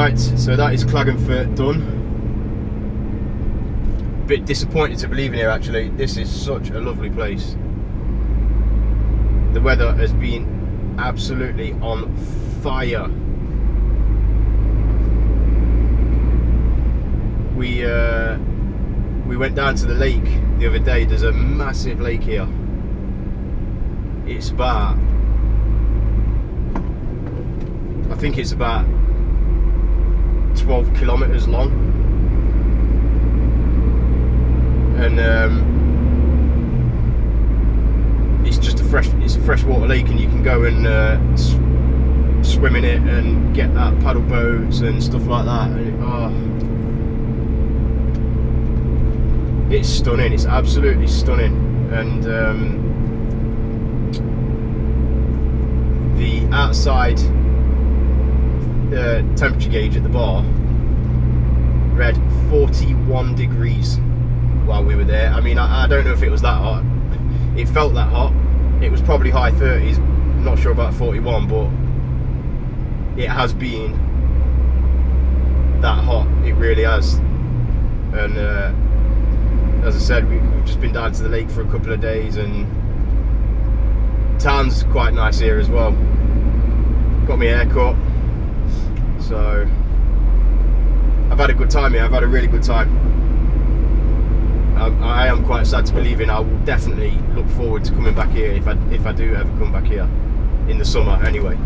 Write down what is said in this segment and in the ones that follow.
Right, so that is Klagenfurt done. Bit disappointed to be leaving here actually. This is such a lovely place. The weather has been absolutely on fire. We went down to the lake the other day. There's a massive lake here. It's about, I think it's about 12 kilometers long, and it's just a freshwater lake, and you can go and swim in it and get that paddle boats and stuff like that. It's stunning. It's absolutely stunning, and the outside temperature gauge at the bar read 41 degrees while we were there. I mean, I don't know if it was that hot. It felt that hot. It was probably high 30s. I'm not sure about 41, but it has been that hot. It really has. And as I said, we've just been down to the lake for a couple of days, and town's quite nice here as well. Got my hair cut, so I've had a good time here. I've had a really good time. I am quite sad to be leaving. I will definitely look forward to coming back here if I do ever come back here in the summer anyway.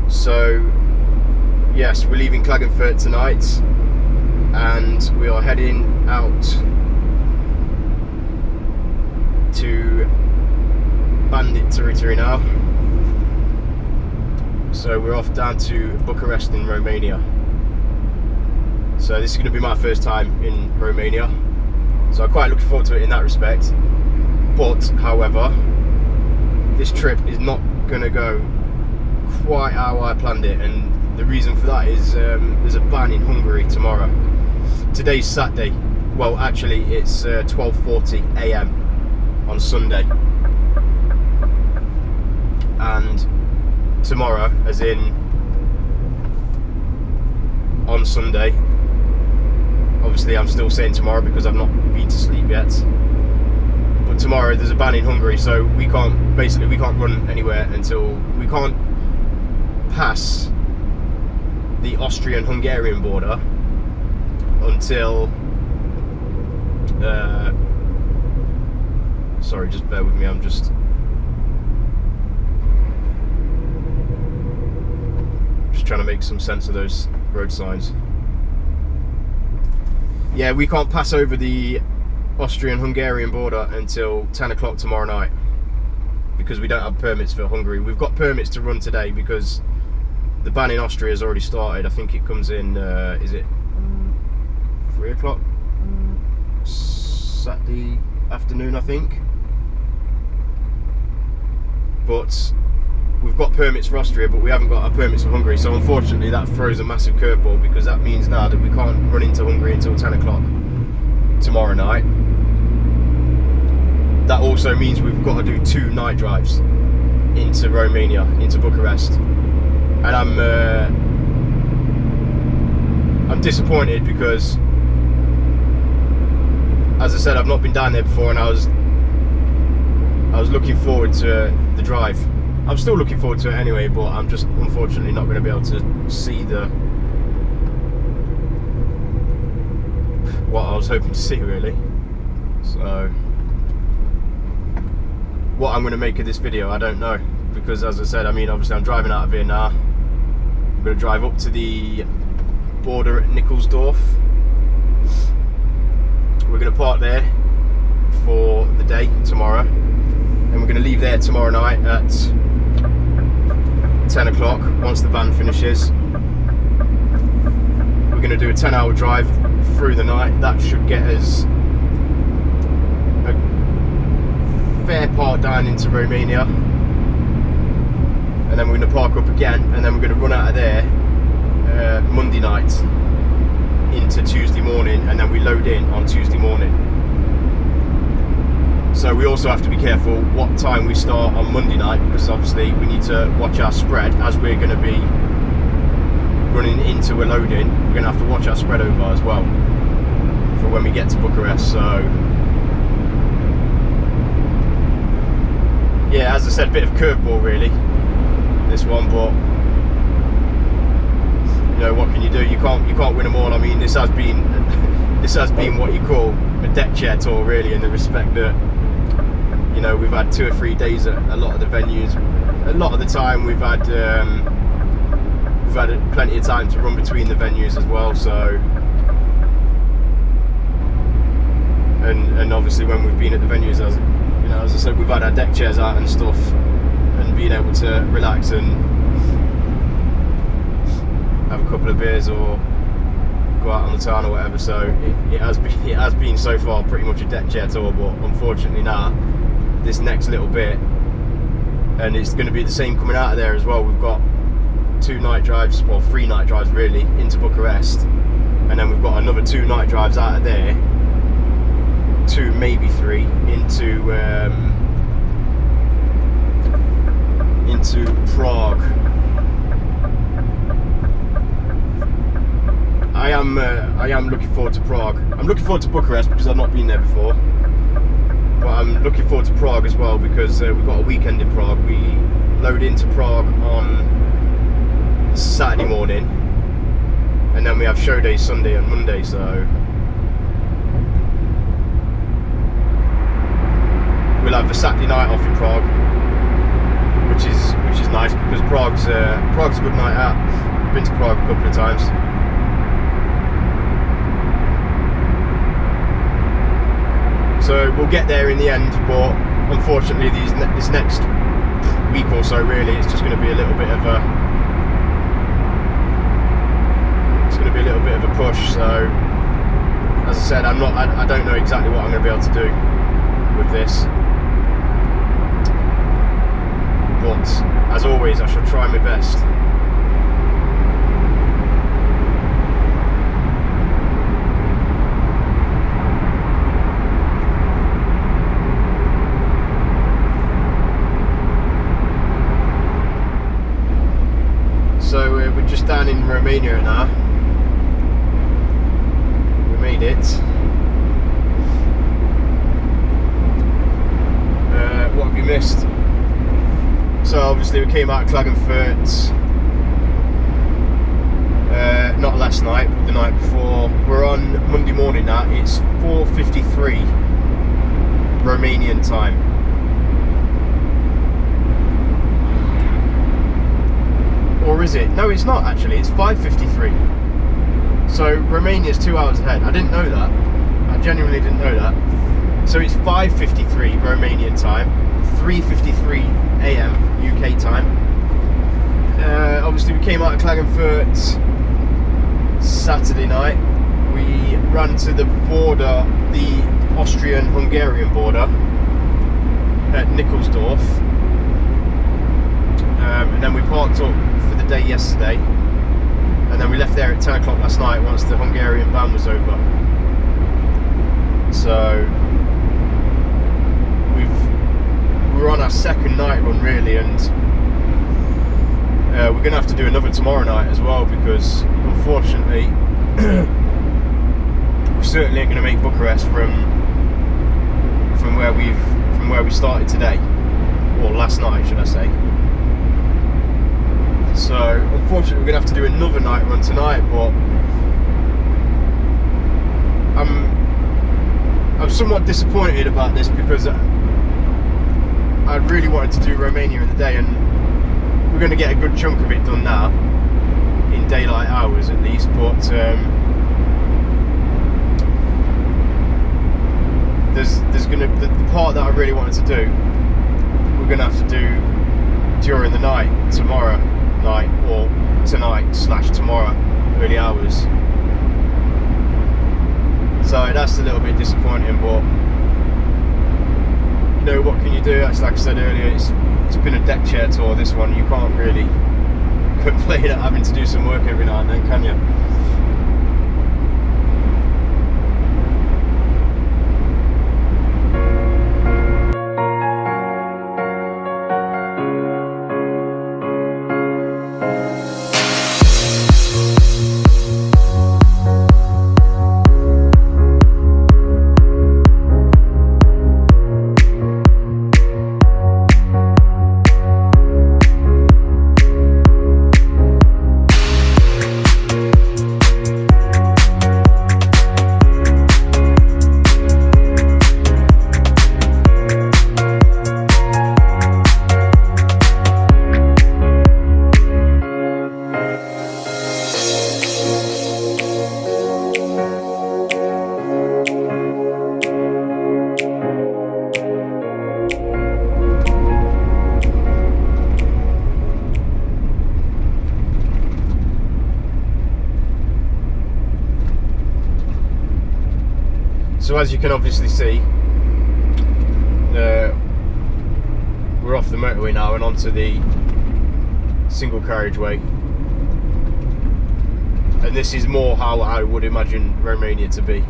So yes, we're leaving Klagenfurt tonight, and we are heading out to bandit territory now. So we're off down to Bucharest in Romania. So this is going to be my first time in Romania, so I'm quite looking forward to it in that respect. But however, this trip is not going to go quite how I planned it, and the reason for that is there's a ban in Hungary tomorrow. Today's Saturday. Well, actually it's 12:40 AM on Sunday, and tomorrow, as in on Sunday, obviously I'm still saying tomorrow because I've not been to sleep yet, but tomorrow there's a ban in Hungary, so we can't run anywhere until we can't pass the Austrian-Hungarian border until sorry, just bear with me, I'm just trying to make some sense of those road signs. Yeah, we can't pass over the Austrian-Hungarian border until 10 o'clock tomorrow night because we don't have permits for Hungary. We've got permits to run today because the ban in Austria has already started. I think it comes in, is it 3 o'clock? Saturday afternoon, I think. But we've got permits for Austria, but we haven't got our permits for Hungary. So unfortunately that throws a massive curveball, because that means now that we can't run into Hungary until 10 o'clock tomorrow night. That also means we've got to do 2 night drives into Romania, into Bucharest. And I'm disappointed because, as I said, I've not been down there before, and I was looking forward to the drive. I'm still looking forward to it anyway, but I'm just unfortunately not going to be able to see what I was hoping to see, really. So what I'm going to make of this video, I don't know, because as I said, I mean, obviously I'm driving out of here now. I'm going to drive up to the border at Nikolsdorf. We're going to park there for the day tomorrow, and we're going to leave there tomorrow night at 10 o'clock once the ban finishes. We're going to do a 10-hour drive through the night. That should get us a fair part down into Romania, and then we're going to park up again, and then we're going to run out of there Monday night into Tuesday morning, and then we load in on Tuesday morning. So we also have to be careful what time we start on Monday night, because obviously we need to watch our spread, as we're going to be running into a loading. We're going to have to watch our spread over as well for when we get to Bucharest. So yeah, as I said, a bit of curveball really, this one, but you know, what can you do? You can't win them all. I mean, this has been what you call a deck chair tour really, in the respect that, you know, we've had 2 or 3 days at a lot of the venues. A lot of the time we've had plenty of time to run between the venues as well. So, and obviously when we've been at the venues, as you know, as I said, we've had our deck chairs out and stuff, and being able to relax and have a couple of beers or go out on the town or whatever. So it has been so far pretty much a deck chair tour, but unfortunately now, this next little bit, and it's going to be the same coming out of there as well. We've got 2 night drives, well 3 night drives really, into Bucharest, and then we've got another 2 night drives out of there, 2 maybe 3 into Prague. I am looking forward to Prague. I'm looking forward to Bucharest because I've not been there before, but I'm looking forward to Prague as well because we've got a weekend in Prague. We load into Prague on Saturday morning, and then we have show days Sunday and Monday. So we'll have the Saturday night off in Prague, which is nice because Prague's a good night out. I've been to Prague a couple of times. So we'll get there in the end, but unfortunately this next week or so really, it's just going to be a little bit of a push. So as I said, I don't know exactly what I'm going to be able to do with this, but as always I shall try my best. So we're just down in Romania now. We made it. What have you missed? So obviously we came out of Klagenfurt, not last night, but the night before. We're on Monday morning now. It's 4:53 Romanian time. Or is it? No, it's not actually. It's 5:53. So Romania's 2 hours ahead. I didn't know that. I genuinely didn't know that. So it's 5:53 Romanian time, 3:53 AM UK time. Obviously we came out of Klagenfurt Saturday night. We ran to the border, the Austrian-Hungarian border at Nikolsdorf. And then we parked up for the day yesterday, and then we left there at 10 o'clock last night once the Hungarian ban was over. So we're on our second night run really, and we're going to have to do another tomorrow night as well, because unfortunately we certainly ain't going to make Bucharest from where we started today, or last night should I say. So unfortunately we're going to have to do another night run tonight, but I'm somewhat disappointed about this because I really wanted to do Romania in the day, and we're going to get a good chunk of it done now in daylight hours at least, but there's going to the part that I really wanted to do, we're going to have to do during the night tomorrow night, or tonight/tomorrow early hours. So that's a little bit disappointing, but you know, what can you do? That's like I said earlier, it's been a deck chair tour, this one. You can't really complain at having to do some work every now and then, can you? So as you can obviously see, we're off the motorway now and onto the single carriageway, and this is more how I would imagine Romania to be.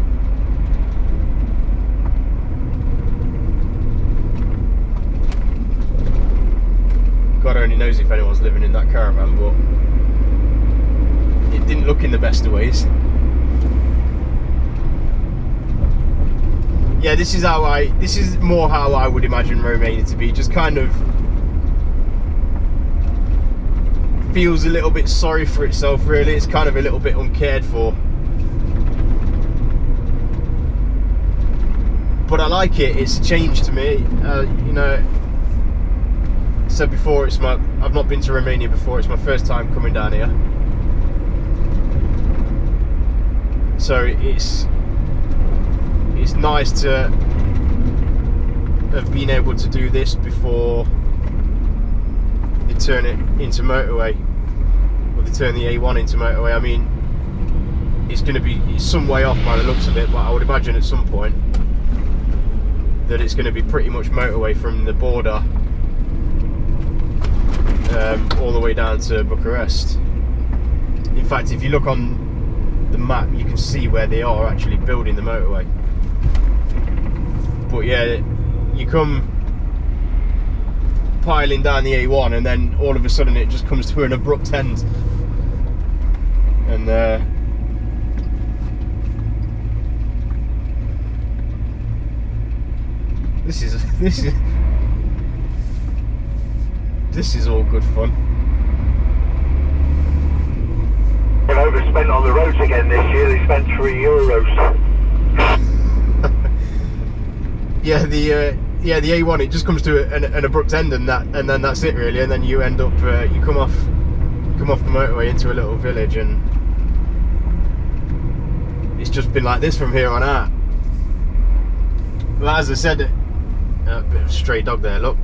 God only knows if anyone's living in that caravan, but it didn't look in the best of ways. Yeah, this is more how I would imagine Romania to be. Just kind of feels a little bit sorry for itself, really. It's kind of a little bit uncared for. But I like it. It's changed to me. You know, I said before, I've not been to Romania before. It's my first time coming down here. So it's nice to have been able to do this before they turn it into motorway, or they turn the A1 into motorway. I mean, it's some way off by the looks of it, but I would imagine at some point that it's going to be pretty much motorway from the border all the way down to Bucharest. In fact, if you look on the map, you can see where they are actually building the motorway. But yeah, you come piling down the A1 and then all of a sudden it just comes to an abrupt end, and this is all good fun. They've overspent on the roads again this year. They spent €3. Yeah, the A1, it just comes to an abrupt end, and then that's it really, and then you end up you come off the motorway into a little village, and it's just been like this from here on out. Well, as I said, a bit of a stray dog there. Look,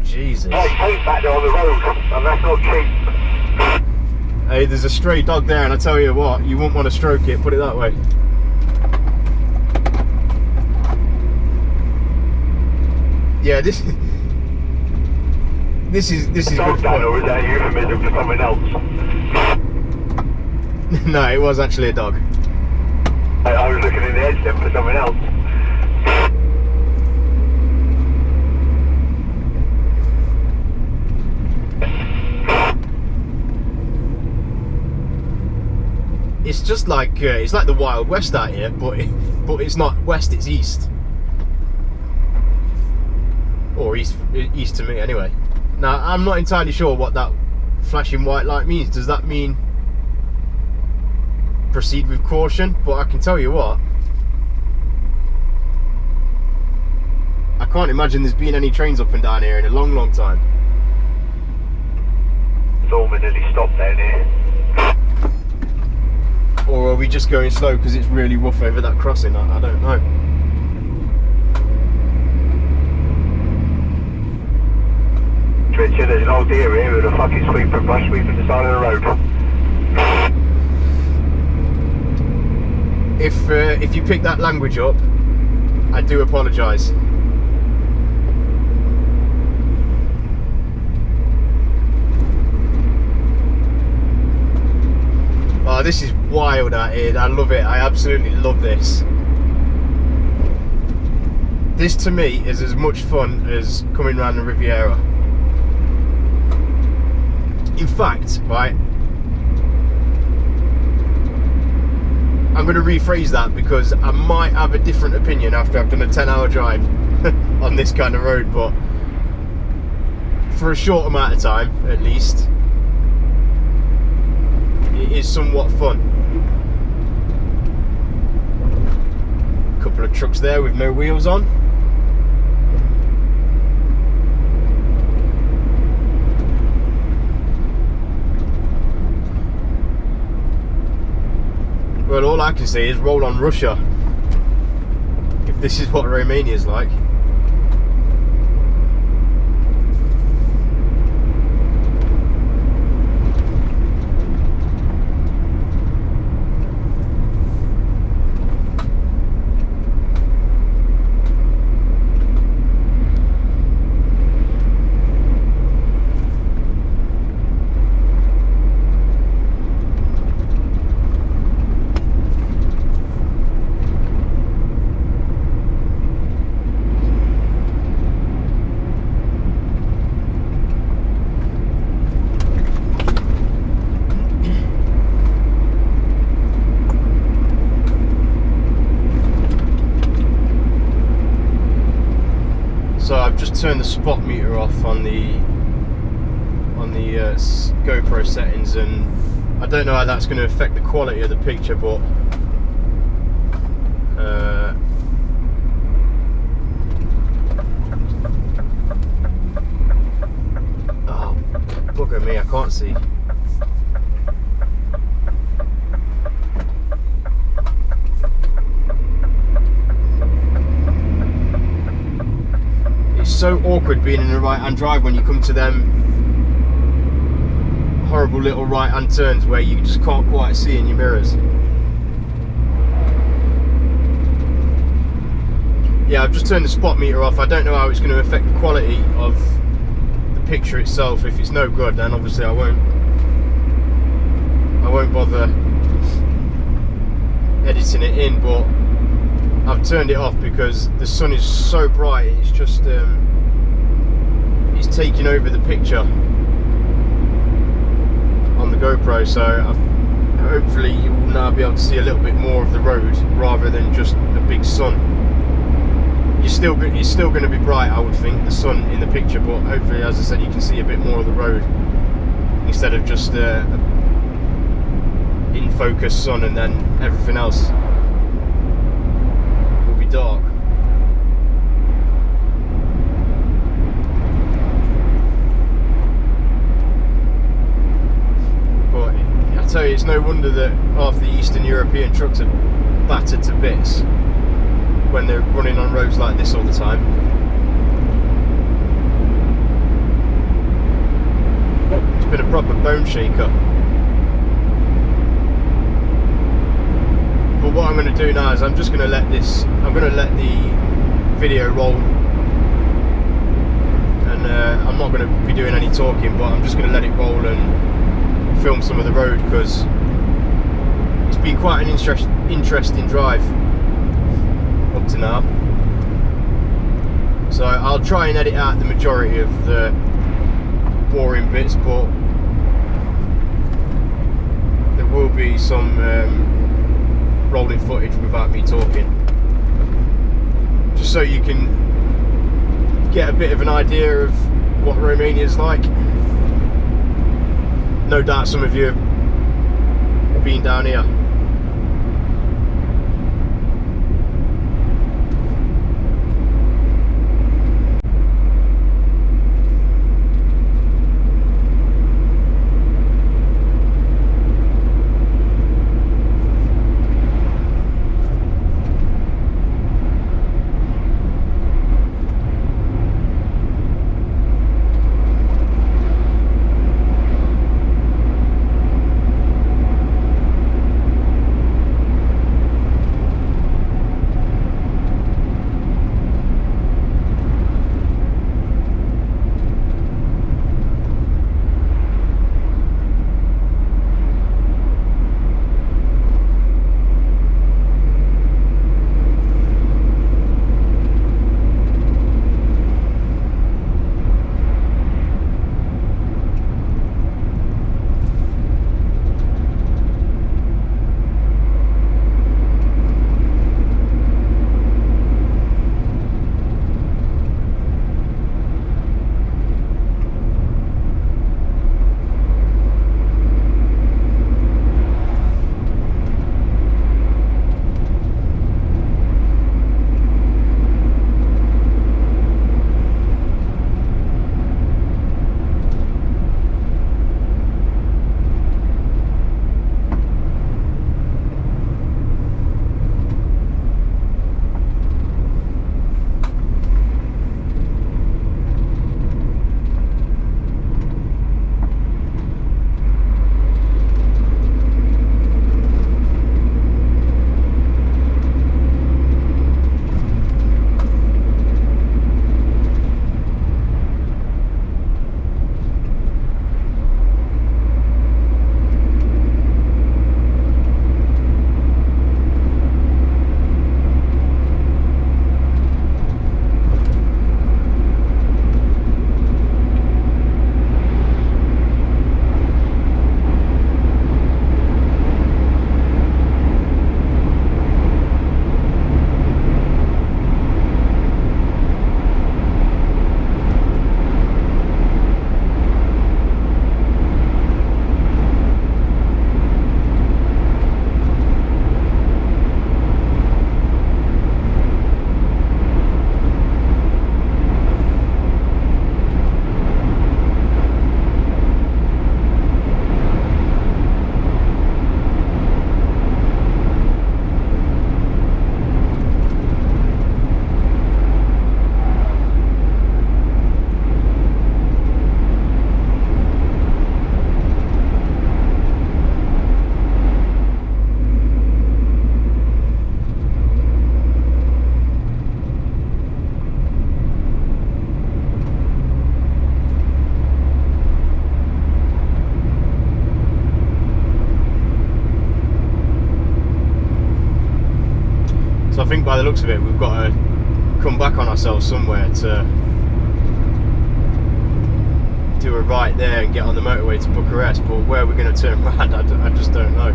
Jesus. Hey, take back there on the road, and that's not cheap. Hey, there's a stray dog there, and I tell you what, you wouldn't want to stroke it. Put it that way. Yeah, this is good fun. Or is that a euphemism for something else? No, it was actually a dog. I was looking in the edge then for something else. It's just like it's like the Wild West out here, but it's not west, it's east. Or east to me anyway. Now, I'm not entirely sure what that flashing white light means. Does that mean proceed with caution? But I can tell you what, I can't imagine there's been any trains up and down here in a long time. Thorman nearly stopped down here. Or are we just going slow because it's really rough over that crossing? I don't know. Richard, there's an old deer here with a fucking sweeper brush sweeping the side of the road. If you pick that language up, I do apologise. Oh, this is wild out here. I love it. I absolutely love this. This to me is as much fun as coming around the Riviera. In fact, right, I'm going to rephrase that because I might have a different opinion after I've done a 10-hour drive on this kind of road, but for a short amount of time at least, it is somewhat fun. A couple of trucks there with no wheels on. Well, all I can say is roll on Russia, if this is what Romania's like. turn the spot meter off on the GoPro settings, and I don't know how that's going to affect the quality of the picture, but oh, bugger me, I can't see. It's so awkward being in a right-hand drive when you come to them horrible little right-hand turns where you just can't quite see in your mirrors. Yeah, I've just turned the spot meter off. I don't know how it's going to affect the quality of the picture itself. If it's no good, then obviously I won't bother editing it in, but I've turned it off because the sun is so bright. It's just it's taking over the picture on the GoPro, so hopefully you will now be able to see a little bit more of the road rather than just a big sun. It's still going to be bright, I would think, the sun in the picture, but hopefully, as I said, you can see a bit more of the road instead of just in focus sun and then everything else will be dark. But I tell you, it's no wonder that half the Eastern European trucks are battered to bits when they're running on roads like this all the time. It's been a proper bone shaker. But what I'm going to do now is I'm just going to let the video roll, and I'm not going to be doing any talking, but I'm just going to let it roll and film some of the road, because it's been quite an interesting drive up to now. So I'll try and edit out the majority of the boring bits, but there will be some rolling footage without me talking, just so you can get a bit of an idea of what Romania is like. No doubt some of you have been down here. think by the looks of it, we've got to come back on ourselves somewhere to do a right there and get on the motorway to Bucharest. But where we're going to turn around, I just don't know.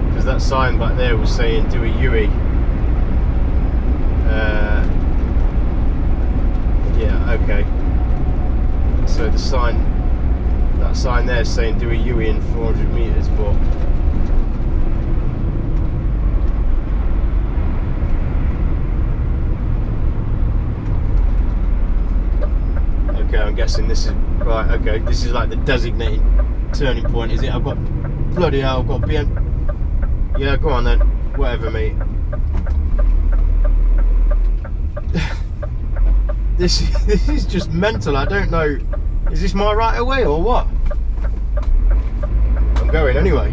Because that sign back there was saying do a U-E. Yeah, okay. So the sign, that sign there is saying do a U-E in 400 metres, but okay, I'm guessing this is right. Okay, this is like the designated turning point, is it? I've got bloody hell, I've got BM. Yeah, go on then. Whatever, mate. This is just mental. I don't know. Is this my right of way or what? I'm going anyway.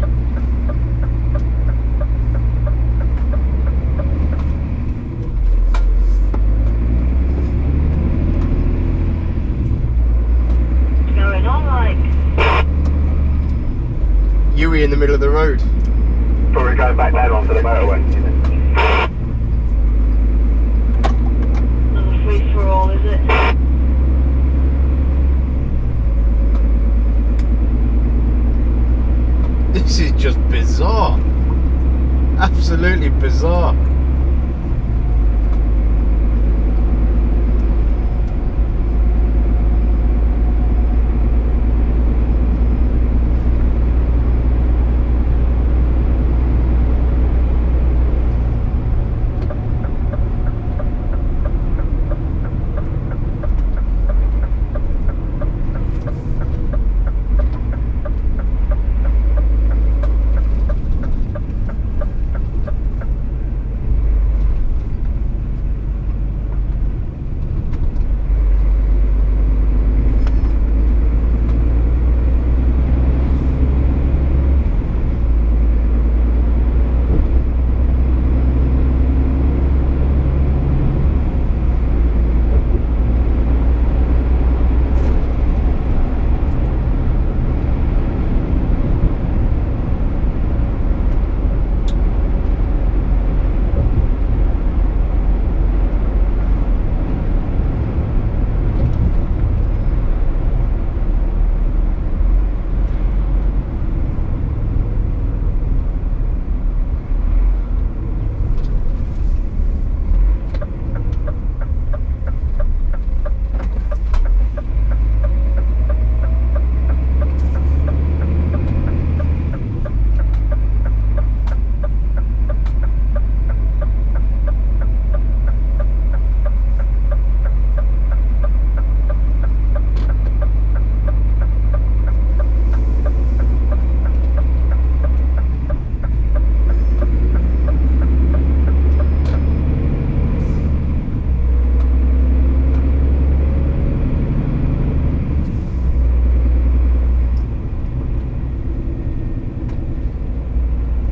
Going on like Yui in the middle of the road. Probably going back down onto the motorway. another free for all, is it? This is just bizarre. Absolutely bizarre.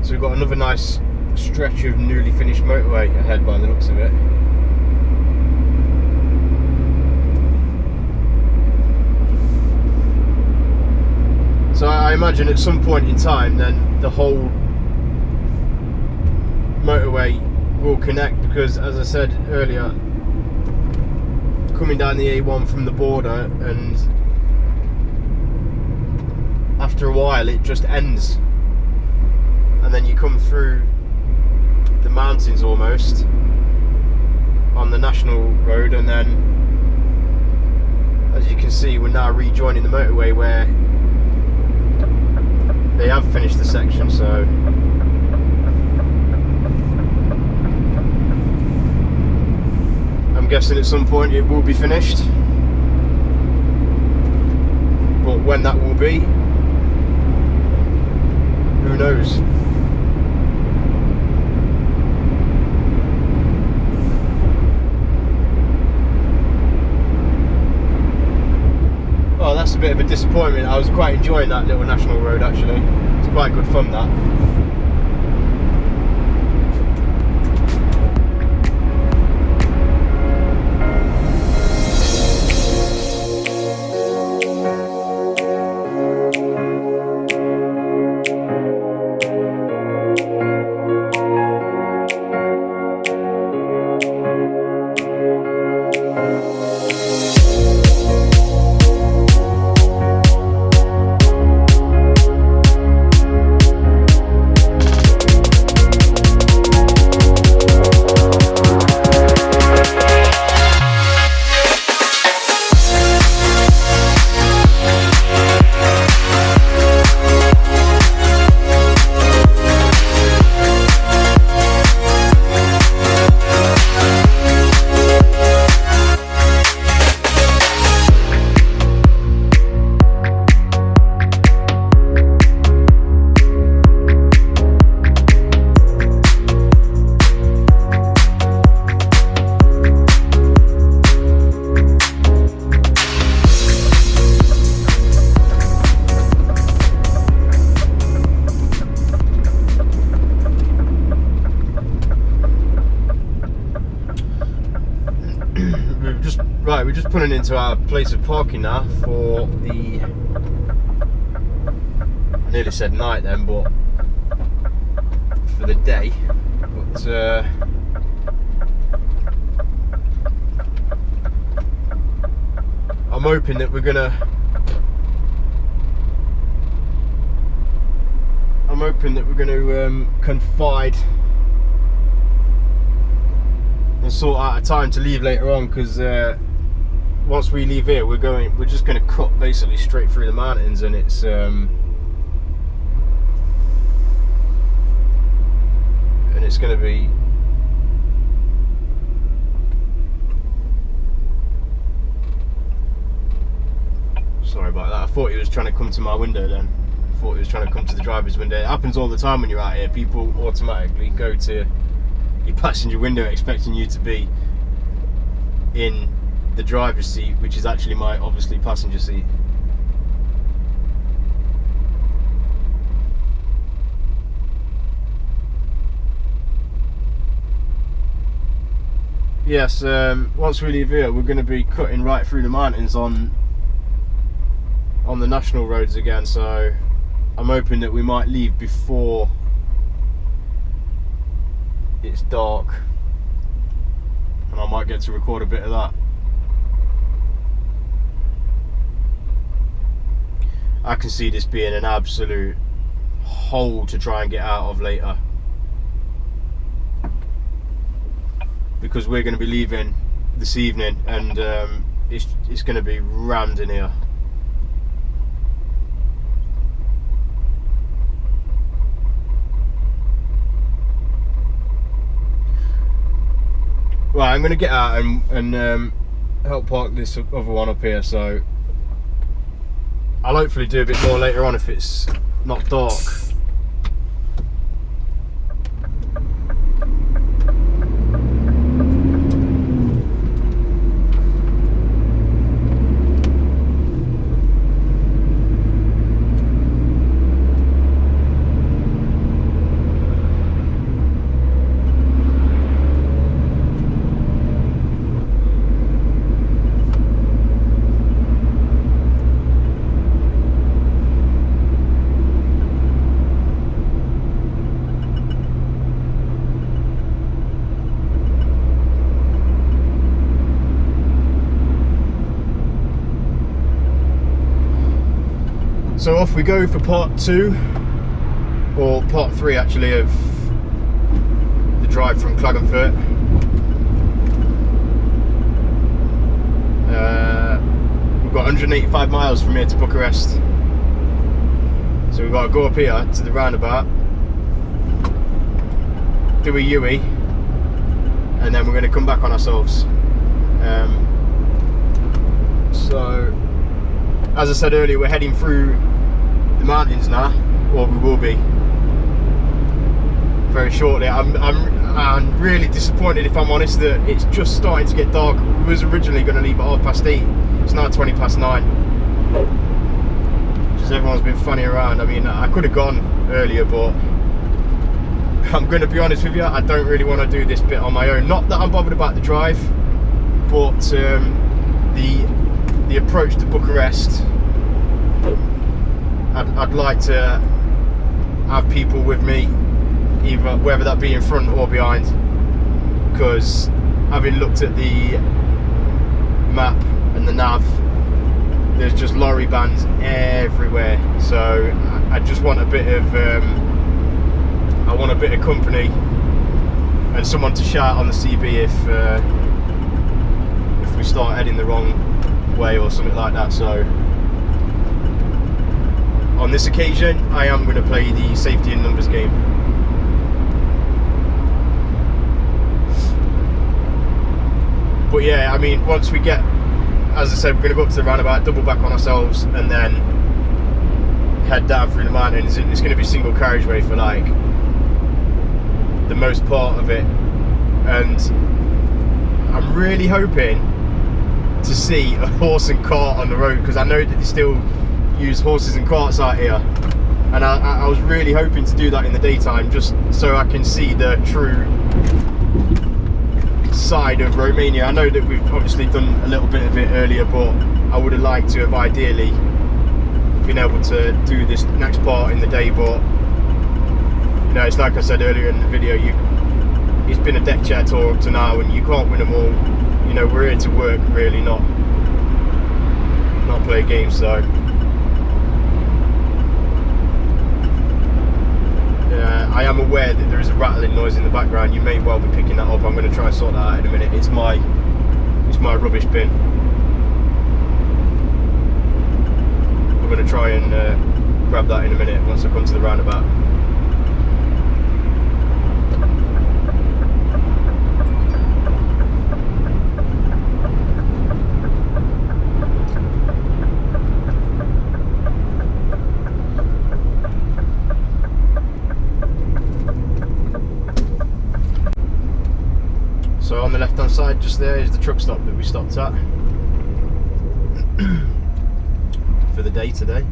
So we've got another nice stretch of newly finished motorway ahead by the looks of it. So I imagine at some point in time then the whole motorway will connect, because as I said earlier, coming down the A1 from the border, and after a while it just ends. And then you come through the mountains almost on the national road, and then as you can see we're now rejoining the motorway where they have finished the section. So I'm guessing at some point it will be finished, but when that will be, who knows. Oh, that's a bit of a disappointment. I was quite enjoying that little national road actually. It's quite good fun, that. pulling into our place of parking now for the, I nearly said night then, but for the day. But I'm hoping that we're gonna confide and sort out a time to leave later on, because once we leave here, we're just gonna cut basically straight through the mountains, and it's gonna be sorry about that. I thought he was trying to come to my window then. I thought he was trying to come to the driver's window. It happens all the time when you're out here. People automatically go to your passenger window expecting you to be in the driver's seat, which is actually my obviously passenger seat. Yes, once we leave here, we're going to be cutting right through the mountains on the national roads again, so I'm hoping that we might leave before it's dark, and I might get to record a bit of that. I can see this being an absolute hole to try and get out of later, because we're going to be leaving this evening, and it's going to be rammed in here. Right, I'm going to get out and help park this other one up here, so I'll hopefully do a bit more later on if it's not dark. So off we go for part 2, or part 3 actually, of the drive from Klagenfurt. We've got 185 miles from here to Bucharest, so we've got to go up here to the roundabout, do a U-E, and then we're going to come back on ourselves. So as I said earlier, we're heading through the mountains now, or we will be very shortly. I'm really disappointed, if I'm honest, that it's just starting to get dark. We was originally going to leave at 8:30. It's now 9:20. Just everyone's been funny around. I mean, I could have gone earlier, but I'm going to be honest with you, I don't really want to do this bit on my own. Not that I'm bothered about the drive, but the approach to Bucharest, I'd like to have people with me, either whether that be in front or behind, because having looked at the map and the nav, there's just lorry bands everywhere. So I just want a bit of company and someone to shout on the CB if we start heading the wrong way or something like that. So on this occasion, I am going to play the safety in numbers game. But yeah, I mean, once we get, as I said, we're going to go up to the roundabout, double back on ourselves, and then head down through the mountains. It's going to be single carriageway for like the most part of it, and I'm really hoping to see a horse and cart on the road, because I know that they still use horses and carts out here, and I was really hoping to do that in the daytime, just so I can see the true side of Romania. I know that we've obviously done a little bit of it earlier, but I would have liked to have ideally been able to do this next part in the day, but you know, it's like I said earlier in the video, it's been a deck chair tour up to now and you can't win them all. You know, we're here to work really, not play games. So I am aware that there is a rattling noise in the background. You may well be picking that up. I'm going to try and sort that out in a minute. It's my rubbish bin. I'm going to try and grab that in a minute once I come to the roundabout. So on the left hand side just there is the truck stop that we stopped at for the day today.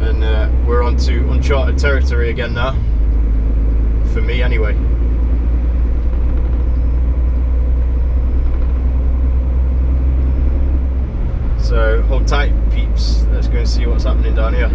And we're on to uncharted territory again now, for me anyway. So hold tight, peeps. Let's go and see what's happening down here.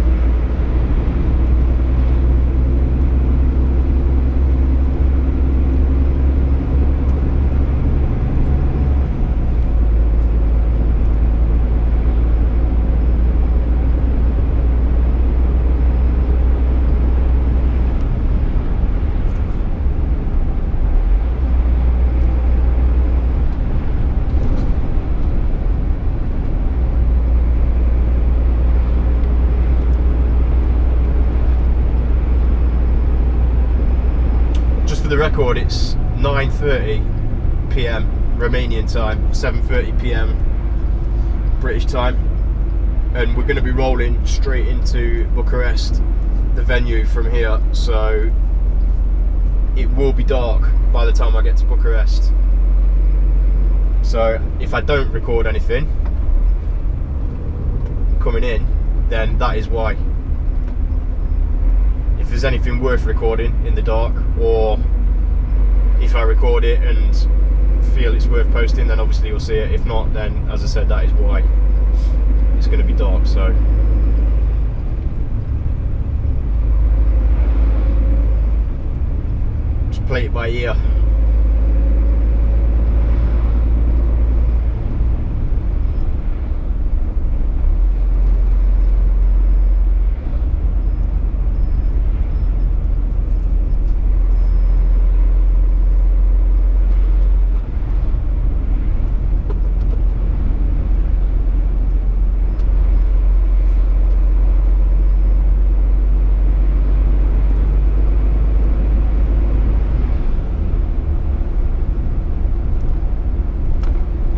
For the record, it's 9:30 PM Romanian time, 7:30 PM British time, and we're going to be rolling straight into Bucharest, the venue from here, so it will be dark by the time I get to Bucharest. So if I don't record anything coming in, then that is why. If there's anything worth recording in the dark, or if I record it and feel it's worth posting, then obviously you'll see it. If not, then as I said, that is why. It's going to be dark, so just play it by ear.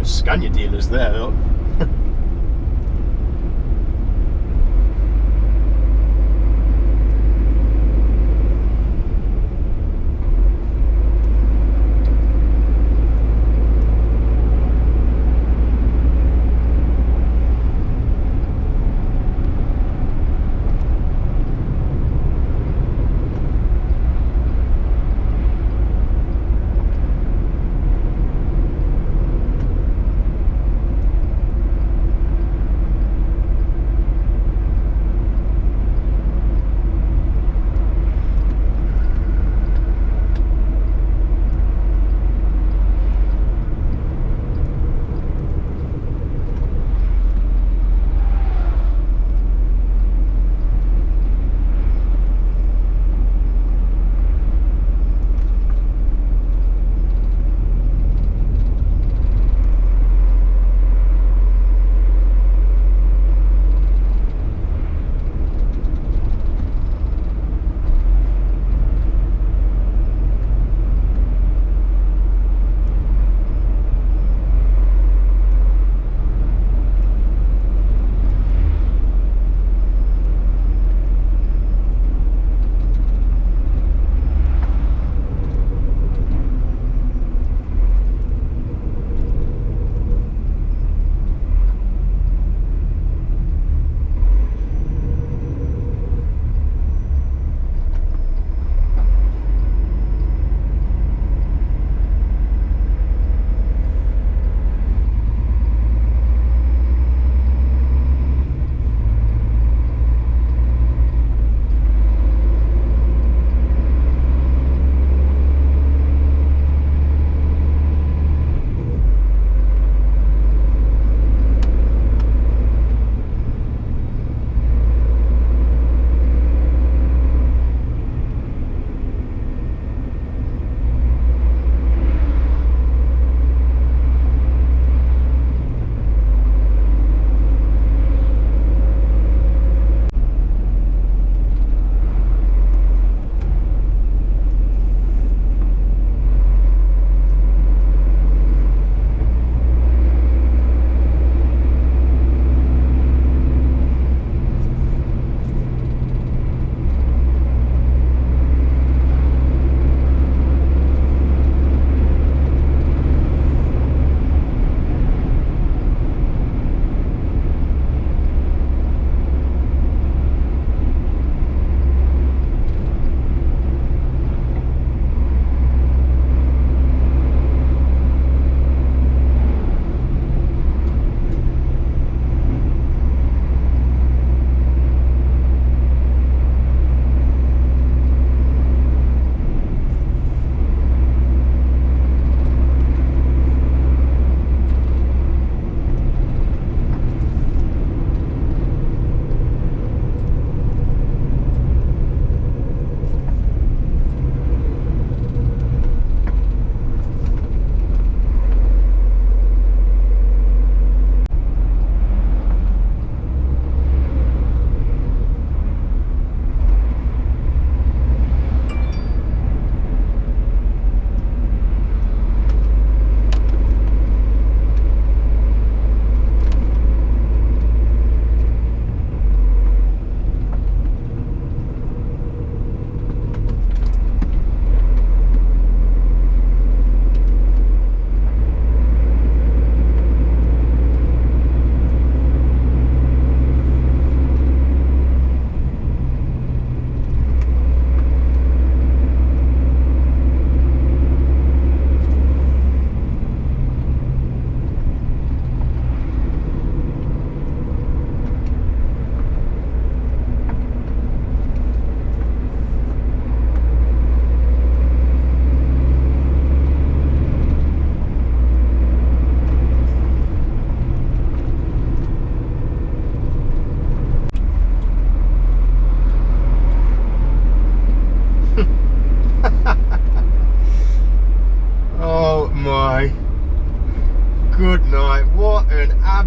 Scania dealers there, look.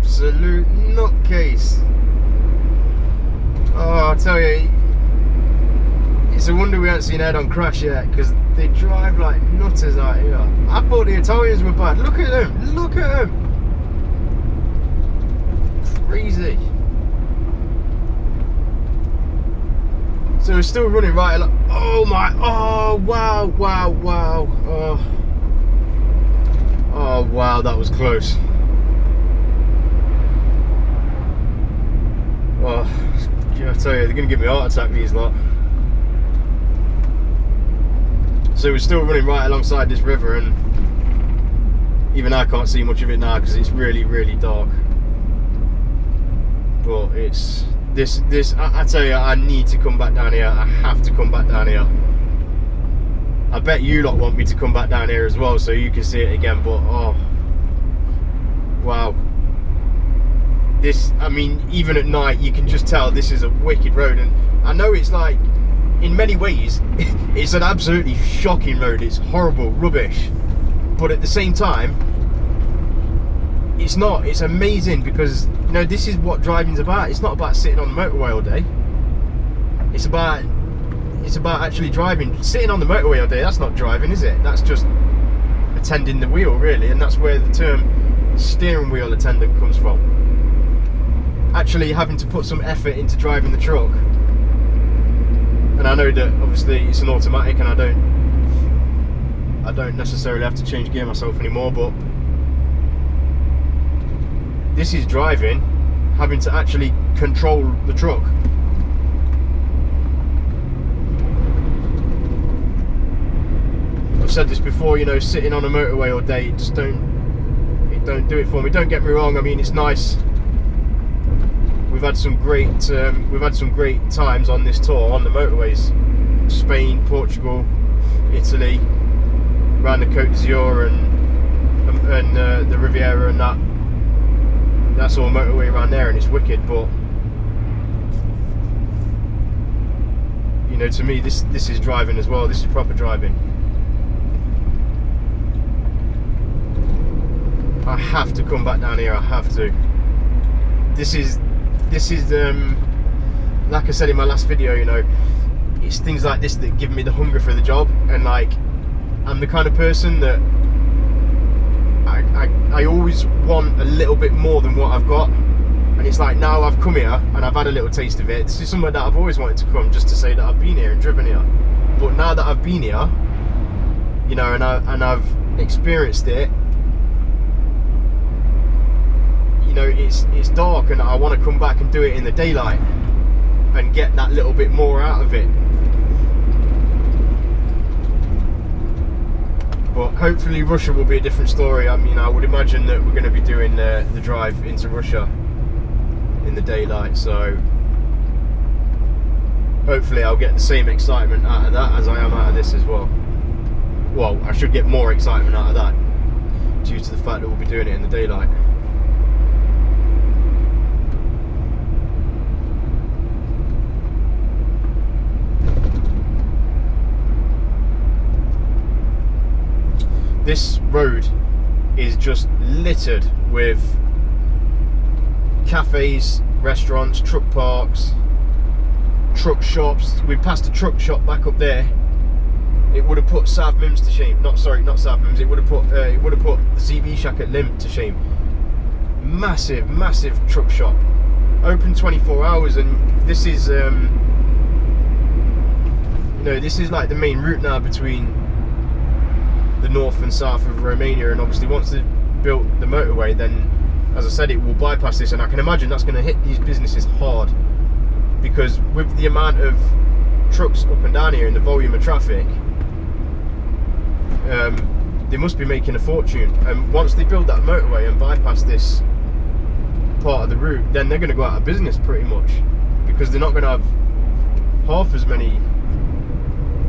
absolute nutcase. Oh, I tell you, it's a wonder we haven't seen head-on crash yet, because they drive like nutters out here. I thought the Italians were bad. Look at them, look at them. Crazy. So we're still running right along. Oh my, oh wow, wow, wow. Oh wow, that was close. Oh, I tell you, they're gonna give me a heart attack, these lot. So we're still running right alongside this river, and even I can't see much of it now because it's really, really dark. But it's this. I tell you, I need to come back down here. I have to come back down here. I bet you lot want me to come back down here as well, so you can see it again. But oh, wow. This, I mean, even at night, you can just tell this is a wicked road. And I know it's like, in many ways, it's an absolutely shocking road. It's horrible, rubbish. But at the same time, it's not. It's amazing because, you know, this is what driving's about. It's not about sitting on the motorway all day. It's about actually driving. Sitting on the motorway all day, that's not driving, is it? That's just attending the wheel, really. And that's where the term steering wheel attendant comes from. Actually having to put some effort into driving the truck. And I know that obviously it's an automatic, and I don't necessarily have to change gear myself anymore, but this is driving, having to actually control the truck. I've said this before, you know, sitting on a motorway all day, just don't do it for me. Don't get me wrong, I mean, it's nice. We've had some great times on this tour on the motorways. Spain, Portugal, Italy, around the Côte d'Azur and the Riviera, and that's all motorway around there, and it's wicked. But you know, to me, this is driving as well. This is proper driving. I have to come back down here. I have to. This is like I said in my last video, you know, it's things like this that give me the hunger for the job. And like, I'm the kind of person that I always want a little bit more than what I've got. And it's like, now I've come here and I've had a little taste of it. This is somewhere that I've always wanted to come, just to say that I've been here and driven here. But now that I've been here, you know, and I've experienced it, you know, it's dark, and I want to come back and do it in the daylight and get that little bit more out of it. But hopefully Russia will be a different story. I mean, I would imagine that we're going to be doing the drive into Russia in the daylight, so hopefully I'll get the same excitement out of that as I am out of this as well. Well, I should get more excitement out of that due to the fact that we'll be doing it in the daylight. This road is just littered with cafes, restaurants, truck parks, truck shops. We passed a truck shop back up there. It would have put South Mims to shame. Not South Mims. It would have put the CB Shack at Lim to shame. Massive, massive truck shop, open 24 hours, and this is, you know, this is like the main route now between the north and south of Romania. And obviously once they've built the motorway, then as I said, it will bypass this, and I can imagine that's going to hit these businesses hard, because with the amount of trucks up and down here and the volume of traffic, they must be making a fortune. And once they build that motorway and bypass this part of the route, then they're going to go out of business pretty much, because they're not going to have half as many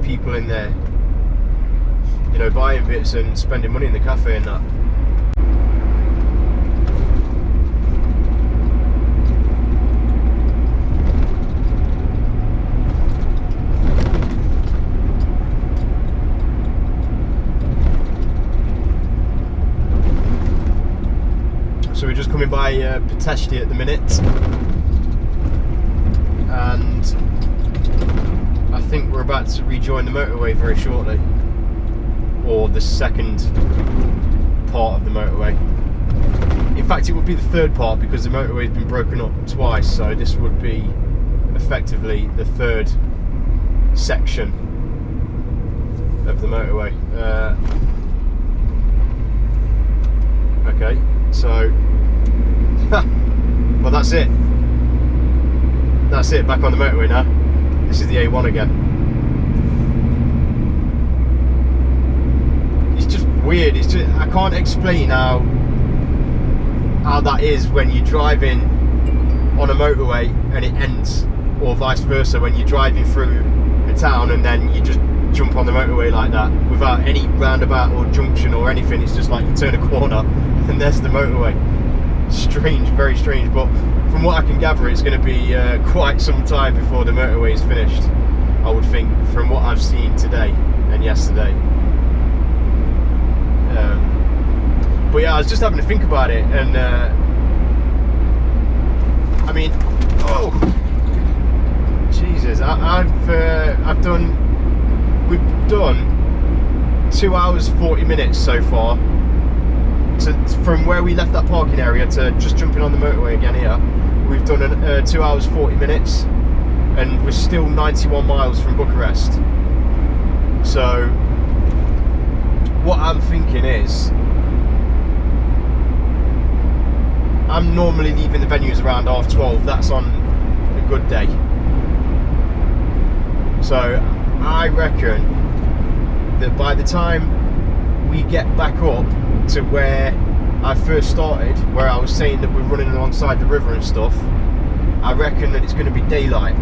people in there, you know, buying bits and spending money in the cafe and that. So we're just coming coming by Pitești at the minute, and I think we're about to rejoin the motorway very shortly, or the second part of the motorway. In fact, it would be the third part because the motorway has been broken up twice, so this would be effectively the third section of the motorway. Okay, so well, that's it. That's it. Back on the motorway now. This is the A1 again. It's just weird. It's just, I can't explain how that is when you're driving on a motorway and it ends, or vice versa when you're driving through a town and then you just jump on the motorway like that without any roundabout or junction or anything. It's just like you turn a corner and there's the motorway. Strange, very strange, but from what I can gather, it's going to be quite some time before the motorway is finished, I would think, from what I've seen today and yesterday. But yeah, I was just having to think about it, and I mean, oh Jesus, we've done 2 hours 40 minutes so far. From where we left that parking area to just jumping on the motorway again here, we've done 2 hours 40 minutes, and we're still 91 miles from Bucharest. So what I'm thinking is, I'm normally leaving the venues around 12:30. That's on a good day. So I reckon that by the time we get back up to where I first started, where I was saying that we're running alongside the river and stuff, I reckon that it's going to be daylight.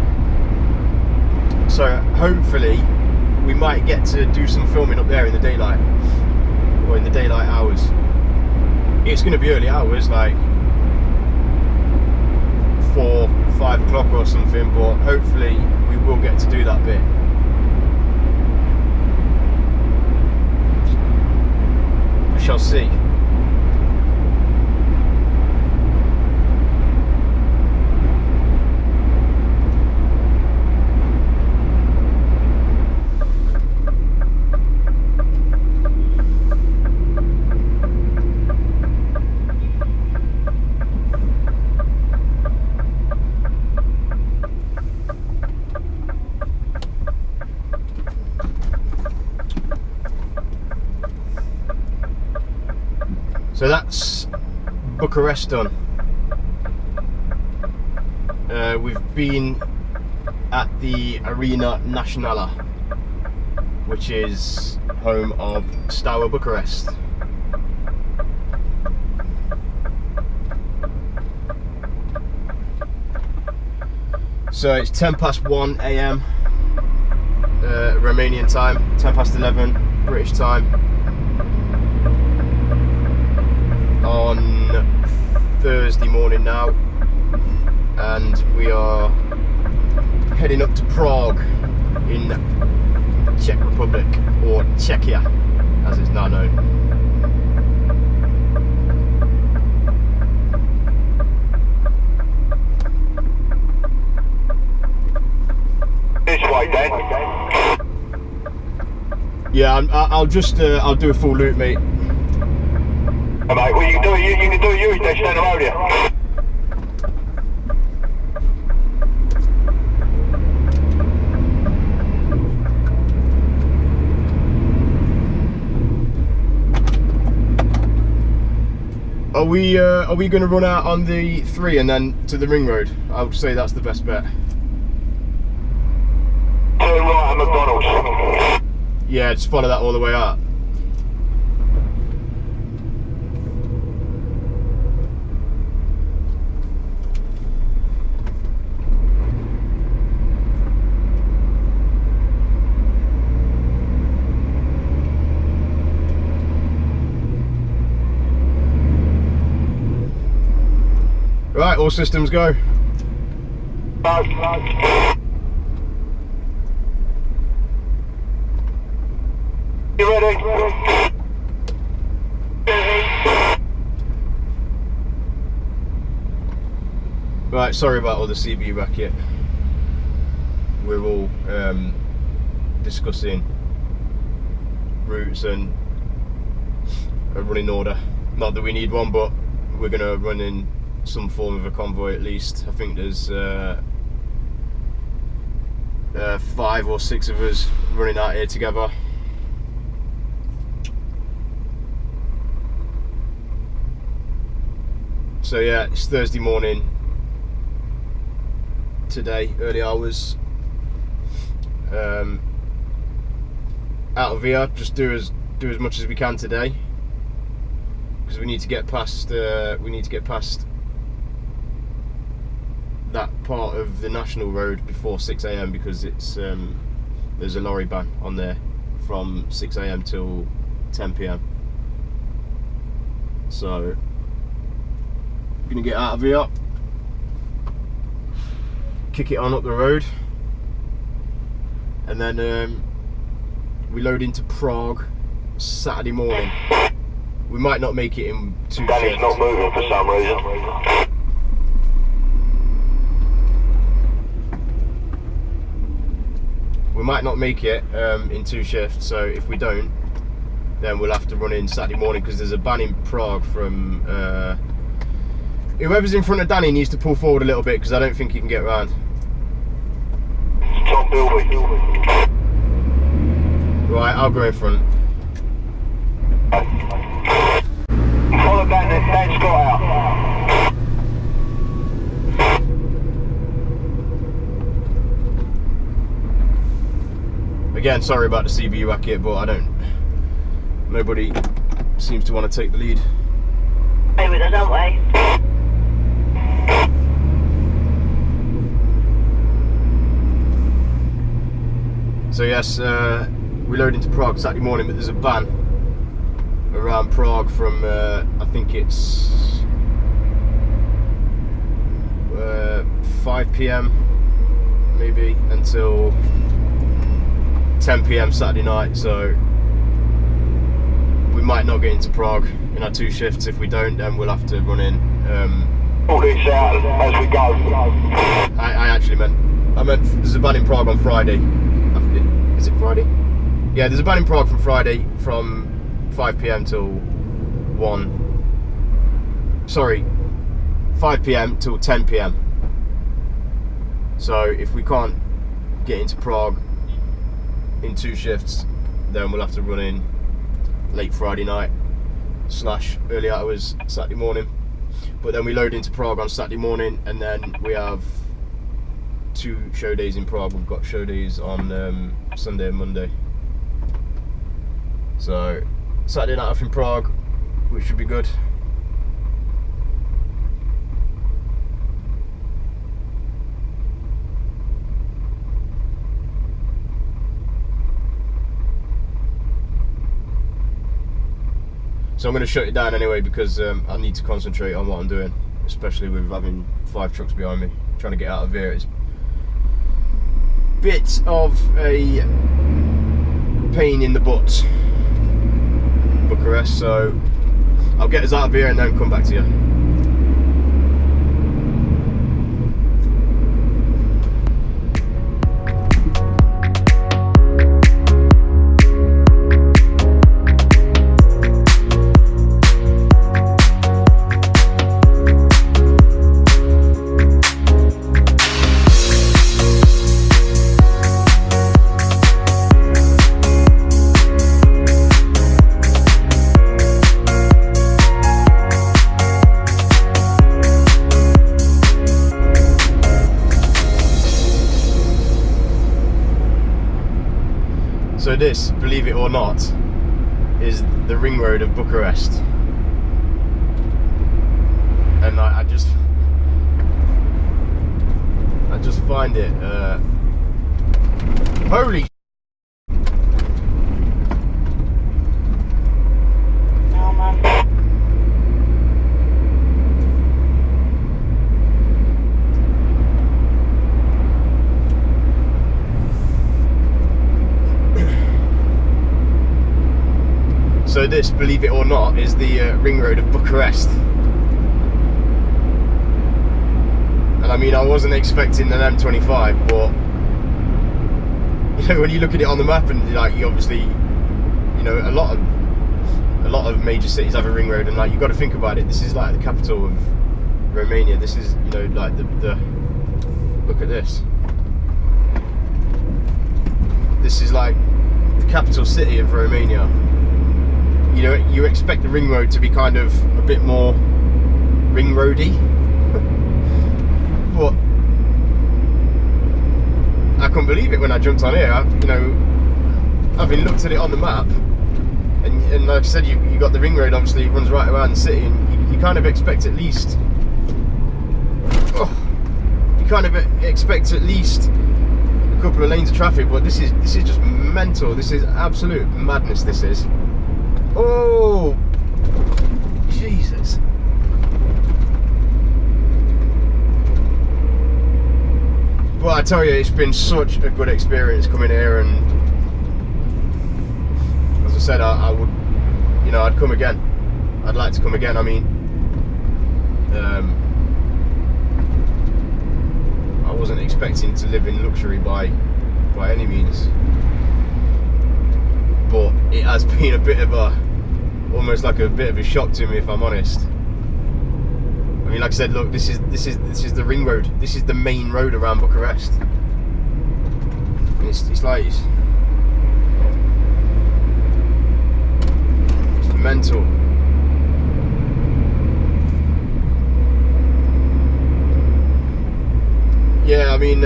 So hopefully we might get to do some filming up there in the daylight, or in the daylight hours. It's going to be early hours, like 4, 5 o'clock or something, but hopefully we will get to do that bit. We shall see. So that's Bucharest done. We've been at the Arena Națională, which is home of Steaua Bucharest. So it's 1:10 AM Romanian time, 11:10 British time, on Thursday morning now, and we are heading up to Prague in Czech Republic, or Czechia as it's now known. This way then. Yeah, I'll do a full loop, mate. Mate, well, you can do a U-dash down the road here. Are we going to run out on the 3 and then to the ring road? I would say that's the best bet. Turn right at McDonald's. Yeah, just follow that all the way out. Right, all systems go. You ready? Right, sorry about all the CB racket. We're all discussing routes and a running order. Not that we need one, but we're going to run in some form of a convoy at least. I think there's 5 or 6 of us running out here together. So yeah, it's Thursday morning today, early hours. Out of here, just do as much as we can today, because we need to get past that part of the national road before 6 AM, because it's there's a lorry ban on there from 6 AM till 10 PM. So I'm gonna get out of here, kick it on up the road, and then we load into Prague Saturday morning. We might not make it in 2 Danny's shifts. not moving for some reason. We might not make it in 2 shifts, so if we don't, then we'll have to run in Saturday morning, because there's a ban in Prague from whoever's in front of Danny needs to pull forward a little bit, because I don't think he can get around. Tom Bilby. Right, I'll go in front. Follow Dan, then Dan's got out. Again, sorry about the CB racket, but nobody seems to want to take the lead. Stay with us, don't we? So yes, we load into Prague Saturday morning, but there's a ban around Prague from I think it's 5 PM maybe until 10 PM Saturday night. So we might not get into Prague in our 2 shifts. If we don't, then we'll have to run in. All this out as we go. I meant there's a ban in Prague on Friday. Is it Friday? Yeah, there's a ban in Prague from Friday from 5 PM till 1. Sorry, 5 PM till 10 PM. So if we can't get into Prague in 2 shifts, then we'll have to run in late Friday night / early hours Saturday morning. But then we load into Prague on Saturday morning, and then we have 2 show days in Prague. We've got show days on Sunday and Monday. So Saturday night off in Prague, which should be good. So I'm going to shut it down anyway, because I need to concentrate on what I'm doing, especially with having 5 trucks behind me trying to get out of here. It's a bit of a pain in the butt, Bucharest, so I'll get us out of here and then come back to you. So this, believe it or not, is the ring road of Bucharest, and I just find it holy. No, man. So this, believe it or not, is the ring road of Bucharest. And And I mean, I wasn't expecting an M25, but you know, when you look at it on the map and like, you obviously, you know, a lot of major cities have a ring road, and like, you got to think about it. This is like the capital of Romania. This is, you know, like the look at this. This is like the capital city of Romania. You know, you expect the ring road to be kind of a bit more ring roady, but I couldn't believe it when I jumped on here. You know, having looked at it on the map, and like I said, you got the ring road. Obviously, it runs right around the city, and you kind of expect at least. You kind of expect at least a couple of lanes of traffic, but this is just mental. This is absolute madness. This is. Oh, Jesus. Well, I tell you, it's been such a good experience coming here, and as I said, I would, you know, I'd come again. I'd like to come again. I mean, I wasn't expecting to live in luxury by any means, but it has been a bit of almost like a bit of a shock to me, if I'm honest. I mean, like I said, look, this is the ring road. This is the main road around Bucharest. And it's like it's mental. Yeah, I mean,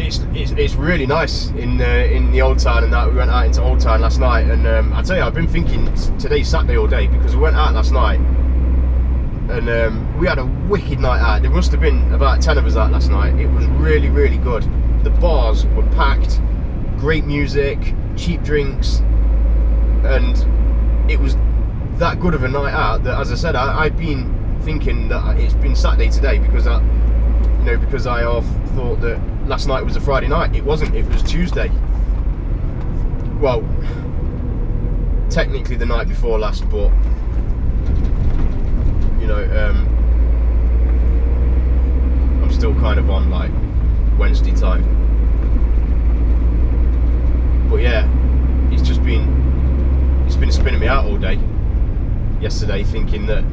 it's really nice in the old town, and that we went out into Old Town last night, and I tell you, I've been thinking today's Saturday all day, because we went out last night, and we had a wicked night out. There must have been about 10 of us out last night. It was really, really good. The bars were packed, great music, cheap drinks, and it was that good of a night out that, as I said, I've been thinking that it's been Saturday today, because I thought that last night was a Friday night. It wasn't, it was Tuesday. Well, technically the night before last, but you know, I'm still kind of on like Wednesday time. But yeah, it's been spinning me out all day yesterday, thinking that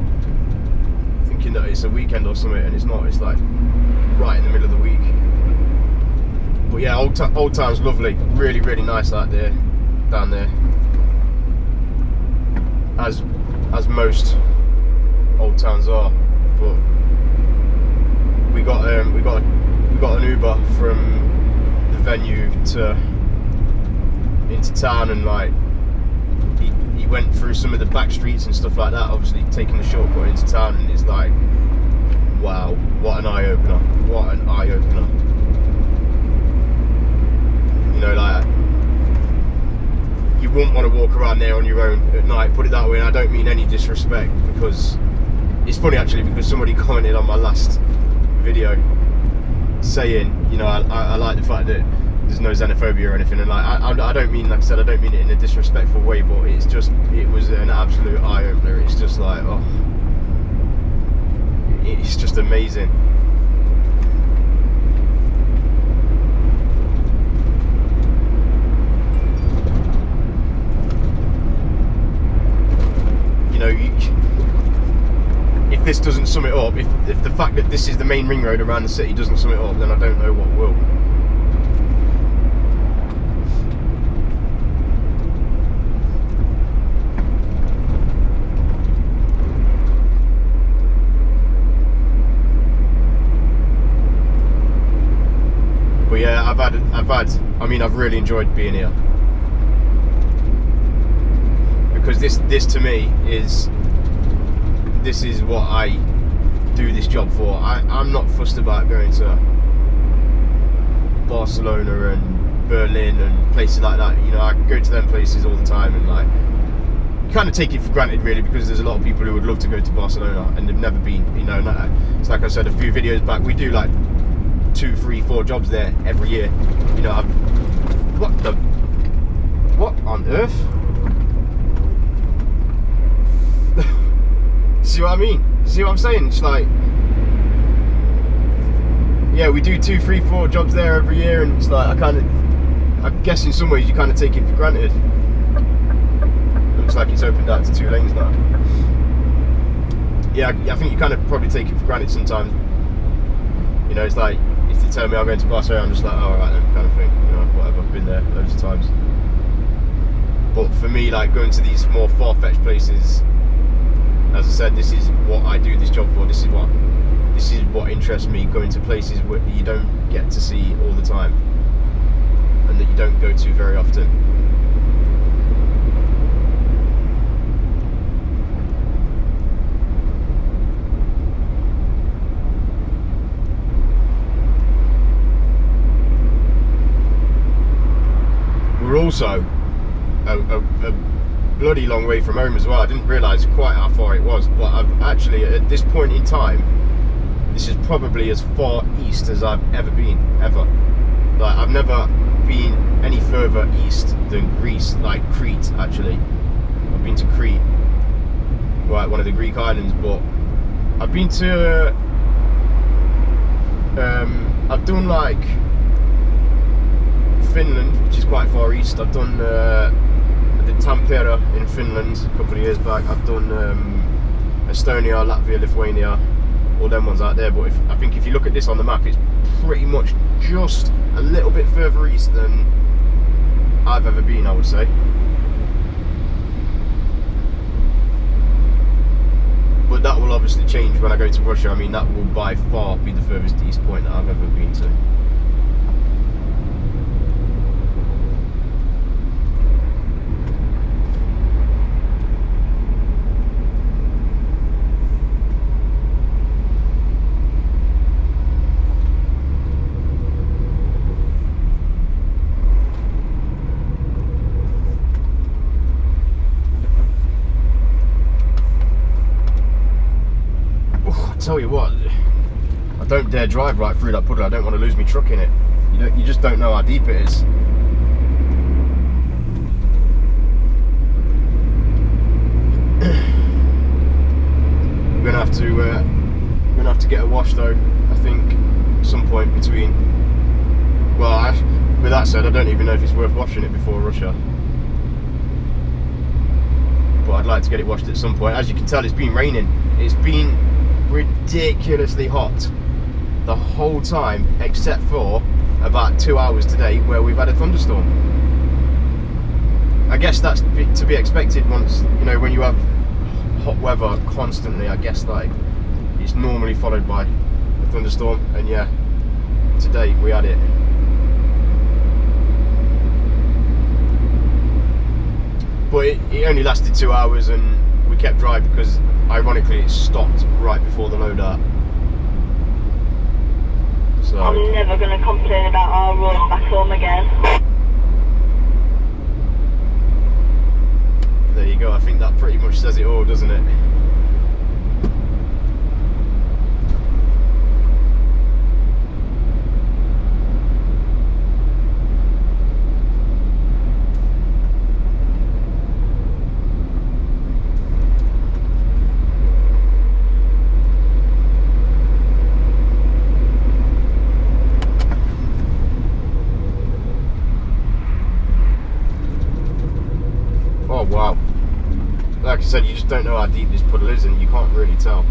it's a weekend or something, and it's not. It's like right in the middle of the week. But yeah, Old Town's lovely, really, really nice out there, down there, as most old towns are. But we got an Uber from the venue into town, and like he went through some of the back streets and stuff like that, obviously taking the shortcut into town, and it's like, wow, what an eye opener! What an eye opener! You know, like, you wouldn't want to walk around there on your own at night, put it that way, and I don't mean any disrespect, because it's funny actually, because somebody commented on my last video saying, you know, I like the fact that there's no xenophobia or anything, and like, I don't mean, like I said, I don't mean it in a disrespectful way, but it was an absolute eye-opener. It's just like, oh, it's just amazing. You know, if this doesn't sum it up, if the fact that this is the main ring road around the city doesn't sum it up, then I don't know what will. But yeah, I've really enjoyed being here, because this to me is what I do this job for. I'm not fussed about going to Barcelona and Berlin and places like that. You know, I go to them places all the time, and like, you kind of take it for granted really, because there's a lot of people who would love to go to Barcelona and they've never been. You know, it's like I said a few videos back, we do like 2, 3, 4 jobs there every year. You know, what on earth? See what I mean? See what I'm saying? It's like, yeah, we do 2, 3, 4 jobs there every year, and it's like I guess in some ways you kind of take it for granted. Looks like it's opened out to 2 lanes now. Yeah, I think you kind of probably take it for granted sometimes. You know, it's like if they tell me I'm going to Barcelona, I'm just like, oh, alright then, kind of thing. You know, whatever. I've been there loads of times. But for me, like going to these more far-fetched places, as I said, this is what I do this job for. This is what interests me. Going to places where you don't get to see all the time, and that you don't go to very often. We're also a bloody long way from home as well. I didn't realise quite how far it was, but I've actually, at this point in time, this is probably as far east as I've ever been, ever. Like, I've never been any further east than Greece, like Crete actually. I've been to Crete, right, one of the Greek islands, but I've been to, I've done like Finland, which is quite far east. I've done the Tampere in Finland a couple of years back. I've done Estonia, Latvia, Lithuania, all them ones out there. But I think if you look at this on the map, it's pretty much just a little bit further east than I've ever been, I would say. But that will obviously change when I go to Russia. I mean, that will by far be the furthest east point that I've ever been to. Tell you what, I don't dare drive right through that puddle. I don't want to lose my truck in it. You just don't know how deep it is. We're gonna have to get a wash though. I think some point between. Well, with that said, I don't even know if it's worth washing it before Russia. But I'd like to get it washed at some point. As you can tell, it's been raining. It's been ridiculously hot the whole time, except for about 2 hours today where we've had a thunderstorm. I guess that's to be expected once, you know, when you have hot weather constantly. I guess like it's normally followed by a thunderstorm, and yeah, today we had it. But it only lasted 2 hours, and we kept dry because ironically it stopped right before the loadout. So I'm never going to complain about our roads back home again. There you go. I think that pretty much says it all, doesn't it? Wow, like I said, you just don't know how deep this puddle is, and you can't really tell.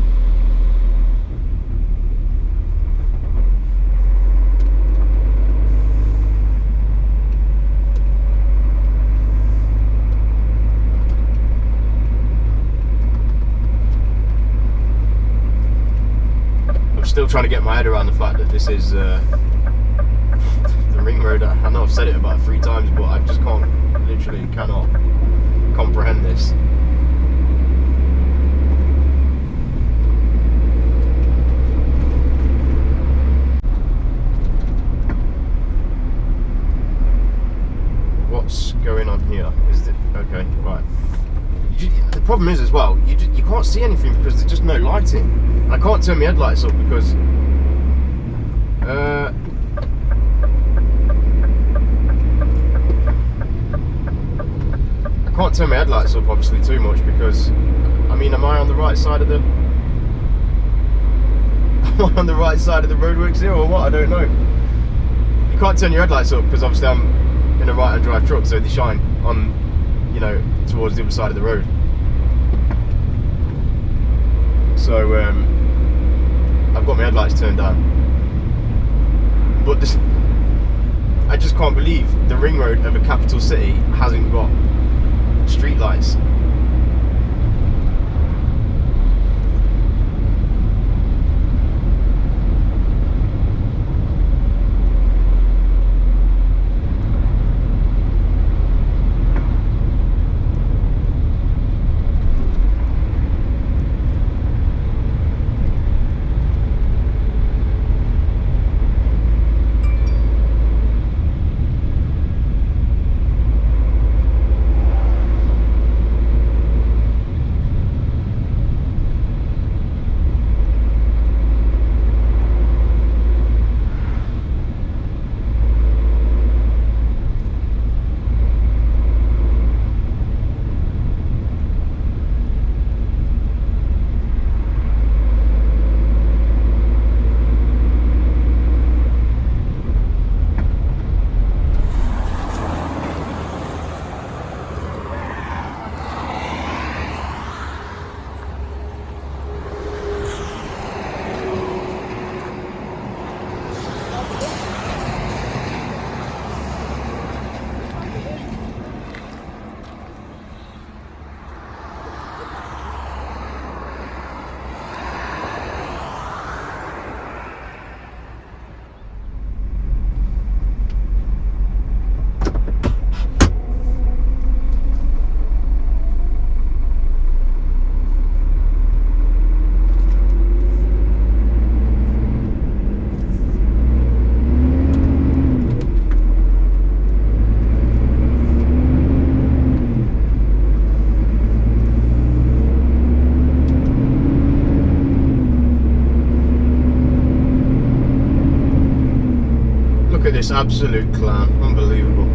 I'm still trying to get my head around the fact that this is the ring road. I know I've said it about 3 times, but I just literally cannot comprehend this. What's going on here? Is it okay? Right. The problem is as well, you can't see anything because there's just no lighting. And I can't turn my headlights up because I can't turn my headlights up obviously too much because, I mean, am I on the right side of the... someone on the right side of the roadworks here or what? I don't know. You can't turn your headlights up because obviously I'm in a right-hand drive truck, so they shine on, you know, towards the other side of the road. So I've got my headlights turned down. But this, I just can't believe the ring road of a capital city hasn't got street lights. Look at this absolute clown, unbelievable.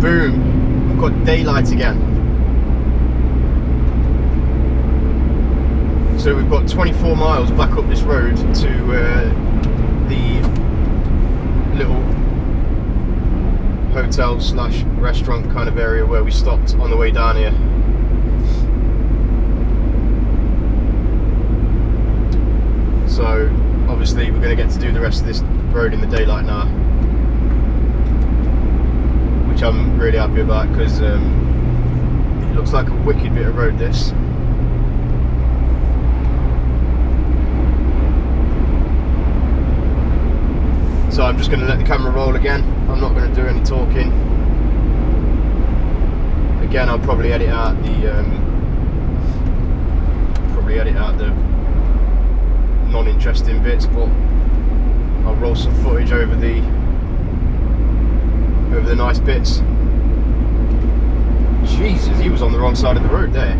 Boom, I've got daylight again. So we've got 24 miles back up this road to the little hotel slash restaurant kind of area where we stopped on the way down here. So obviously we're going to get to do the rest of this road in the daylight now, which I'm really happy about because it looks like a wicked bit of road this. So I'm just going to let the camera roll again. I'm not going to do any talking. Again, I'll probably edit out the non-interesting bits, but I'll roll some footage over the nice bits. Jesus, he was on the wrong side of the road there.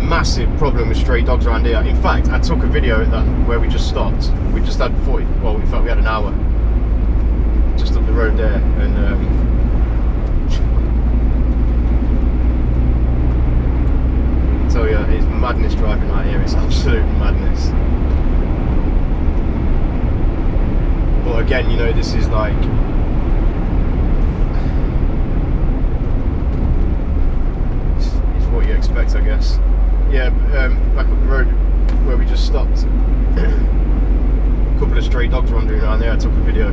Massive problem with stray dogs around here. In fact, I took a video at that where we just stopped. We just had 40, well, in fact we had an hour just up the road there, and I tell you, it's madness driving out here. It's absolute madness. But again, you know, this is like, it's what you expect, I guess. Yeah, back up the road where we just stopped, a couple of stray dogs wandering around there. I took a video.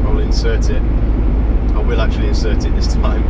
I'll insert it. I will actually insert it this time.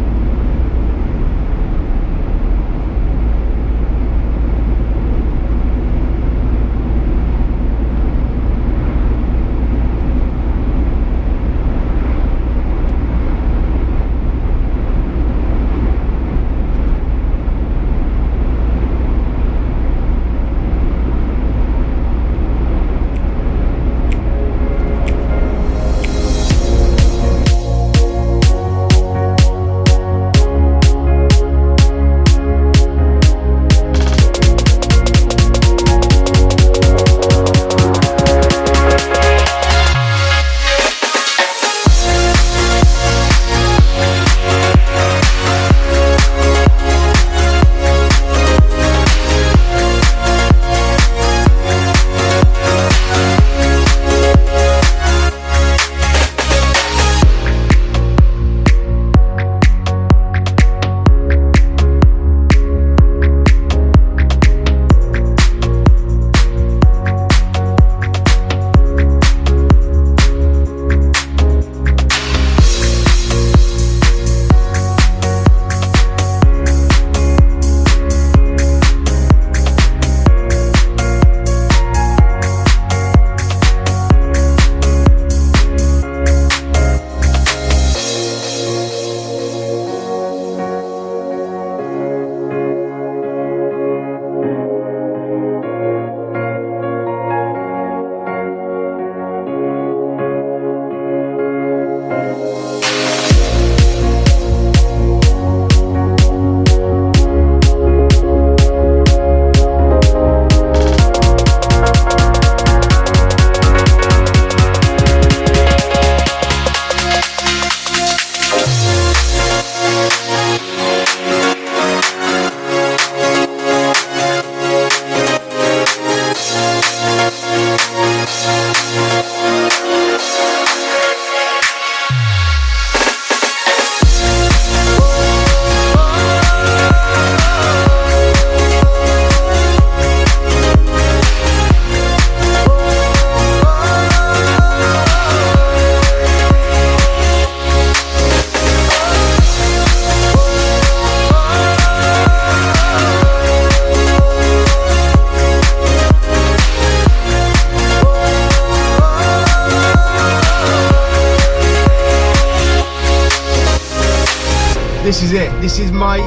this is it. This is my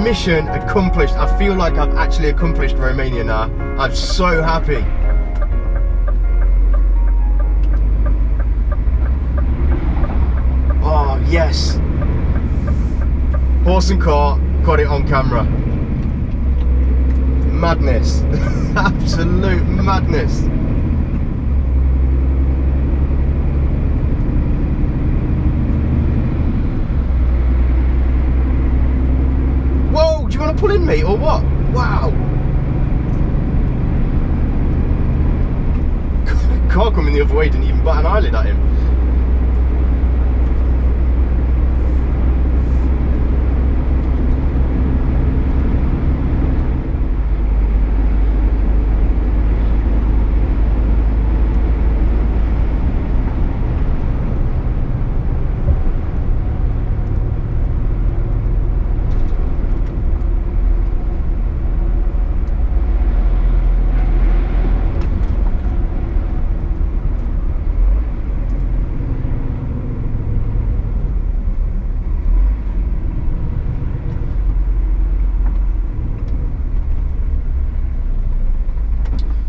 mission accomplished. I feel like I've actually accomplished Romania now. I'm so happy. Oh yes, horse and cart, got it on camera. Madness. Absolute madness. Whoa, do you want to pull in, mate, or what? Wow. Car coming the other way, didn't even bat an eyelid at him.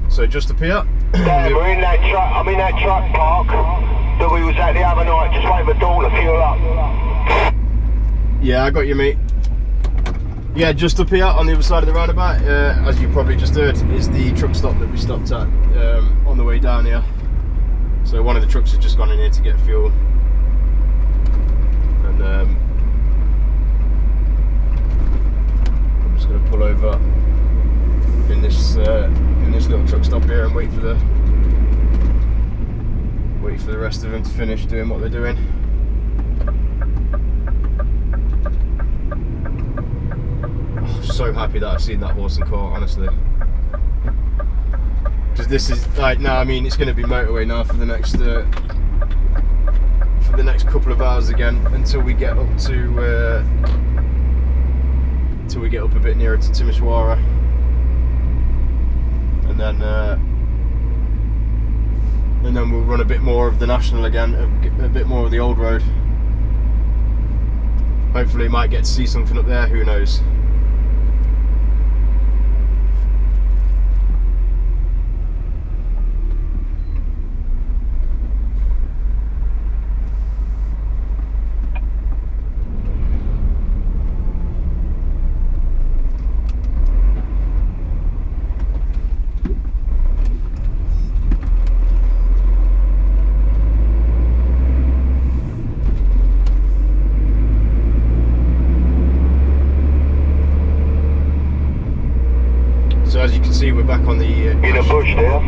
So just up here. Yeah, we're in that truck. I'm in that truck park that we was at the other night. Just waiting for Dawn to fuel up. Yeah, I got you, mate. Yeah, just up here on the other side of the roundabout, as you probably just heard, is the truck stop that we stopped at on the way down here. So one of the trucks has just gone in here to get fuel, and I'm just going to pull over in this little truck stop here and wait for the rest of them to finish doing what they're doing. Oh, I'm so happy that I've seen that horse and cart, honestly, because this is like, now I mean it's going to be motorway now for the next couple of hours again, until we get up to a bit nearer to Timisoara. And then we'll run a bit more of the national again, a bit more of the old road. Hopefully might get to see something up there, who knows. So as you can see, we're back on the In a bush there.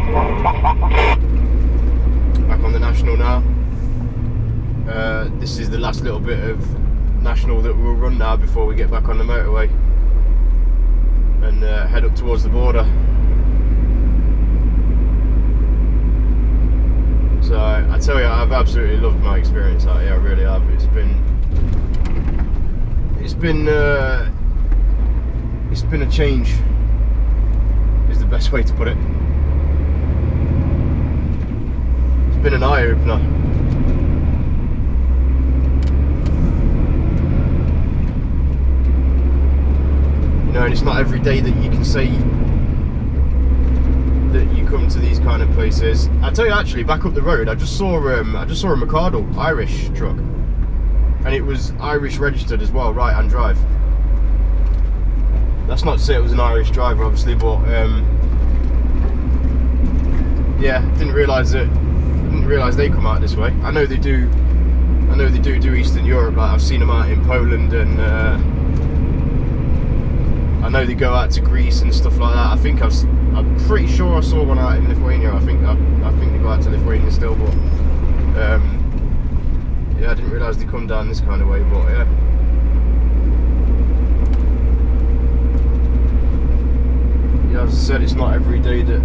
back on the national now. This is the last little bit of national that we'll run now before we get back on the motorway and head up towards the border. So I tell you, I've absolutely loved my experience out here. I really have. It's been a change, is the best way to put it. It's been an eye-opener. You know, and it's not every day that you can say that you come to these kind of places. I tell you, actually, back up the road, I just saw a Mercado Irish truck, and it was Irish registered as well, right-hand drive. That's not to say it was an Irish driver, obviously, but yeah, didn't realise they come out this way. I know they do Eastern Europe. Like, I've seen them out in Poland, and I know they go out to Greece and stuff like that. I'm pretty sure I saw one out in Lithuania. I think they go out to Lithuania still, but yeah, I didn't realise they come down this kind of way. But yeah. Yeah, as I said, it's not every day that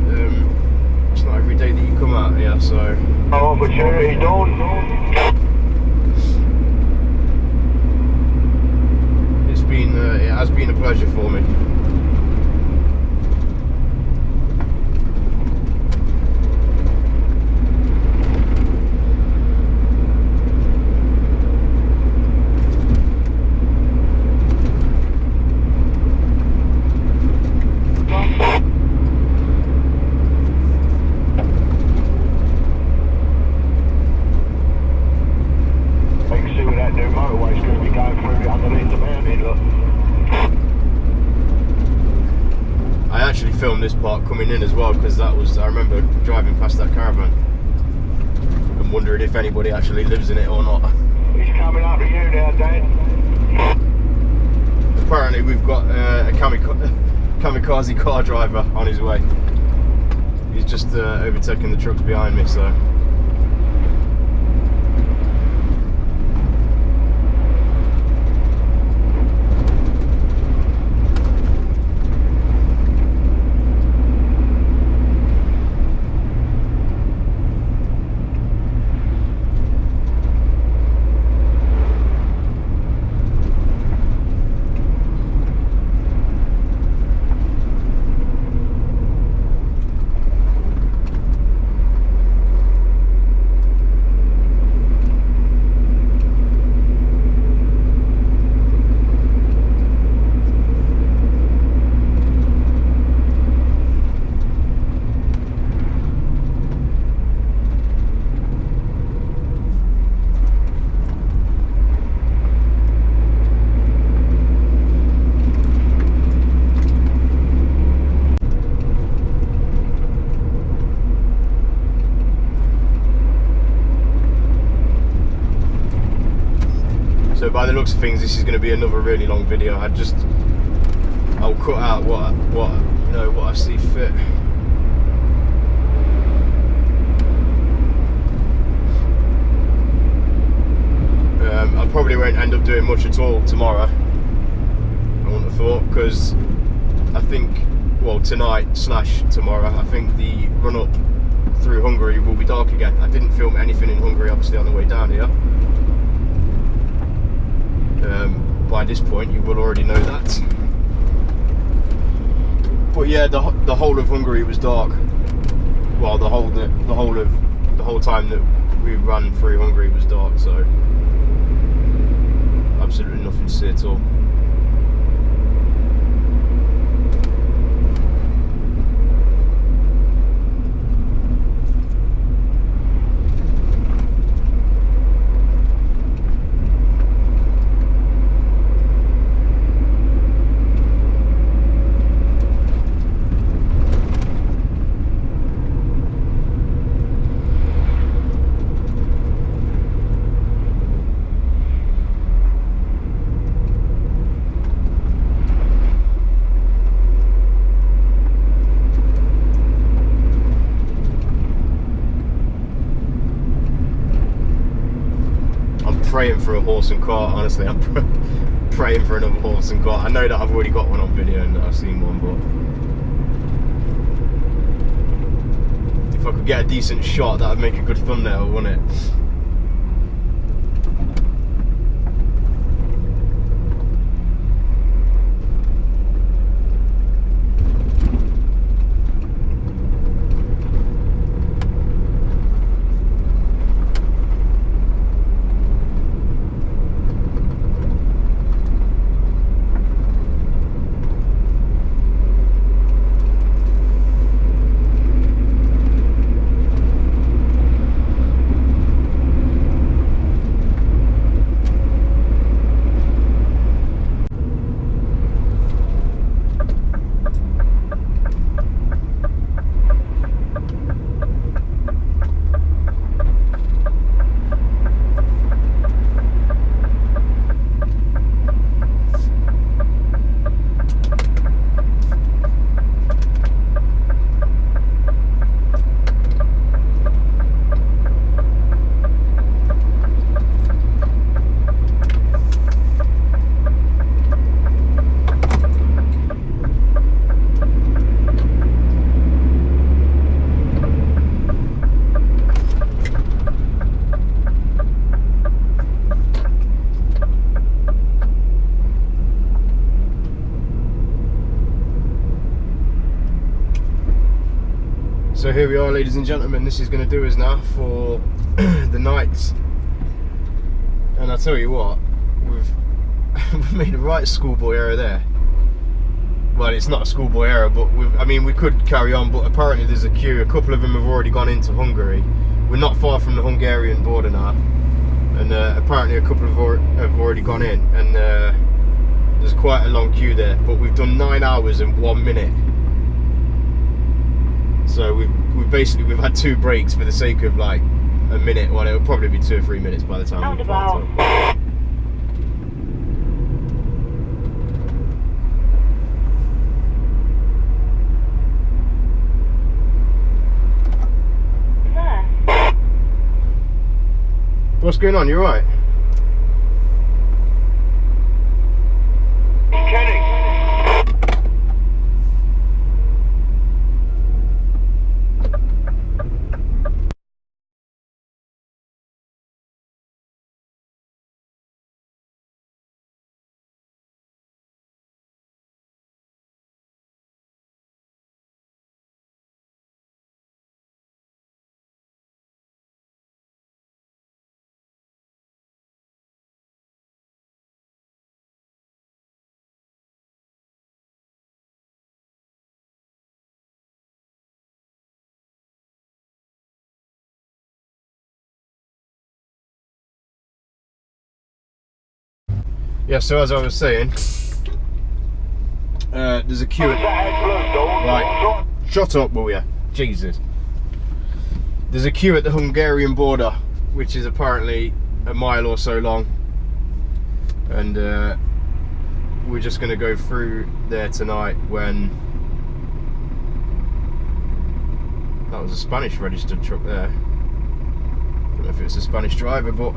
you come out here, so. Opportunity, Dawn. It has been a pleasure for me. motorway's going to be going through it underneath the mountain, look. I actually filmed this part coming in as well, because that was, I remember driving past that caravan and wondering if anybody actually lives in it or not. He's coming up to you now, Dan. Apparently we've got a kamikaze car driver on his way. He's just overtaking the trucks behind me, so. So by the looks of things, this is going to be another really long video. I'll cut out what I see fit. I probably won't end up doing much at all tomorrow, I wouldn't have thought, because I think, well, tonight/tomorrow, I think the run up through Hungary will be dark again. I didn't film anything in Hungary obviously on the way down here. By this point you will already know that, but yeah, the whole of Hungary was dark. Well, the whole time that we ran through Hungary was dark, so absolutely nothing to see at all. Praying for a horse and cart, honestly. I'm praying for another horse and cart. I know that I've already got one on video and I've seen one, but if I could get a decent shot, that would make a good thumbnail, wouldn't it? So here we are, ladies and gentlemen, this is going to do us now for the night. And I tell you what, we've made a right schoolboy error there. Well, it's not a schoolboy error, but I mean, we could carry on, but apparently there's a queue. A couple of them have already gone into Hungary. We're not far from the Hungarian border now. and apparently a couple have already gone in, and there's quite a long queue there. But we've done 9 hours and 1 minute, so we've had 2 breaks for the sake of like a minute. Well, it'll probably be 2 or 3 minutes by the time we parked up. What's going on? You alright? Kenny. Yeah, so as I was saying, there's a queue at... Right, shut up, will ya? Jesus. There's a queue at the Hungarian border, which is apparently a mile or so long, and we're just going to go through there tonight. When that was a Spanish registered truck there. Don't know if it's a Spanish driver, but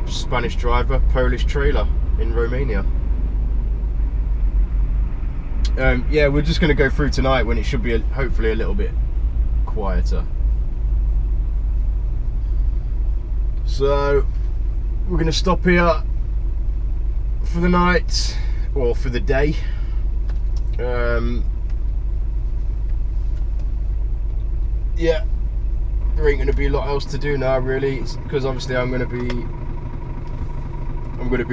Spanish driver, Polish trailer in Romania. Yeah, we're just going to go through tonight when it should be hopefully a little bit quieter. So we're going to stop here for the night, or for the day. Yeah, there ain't going to be a lot else to do now really, because obviously I'm going to be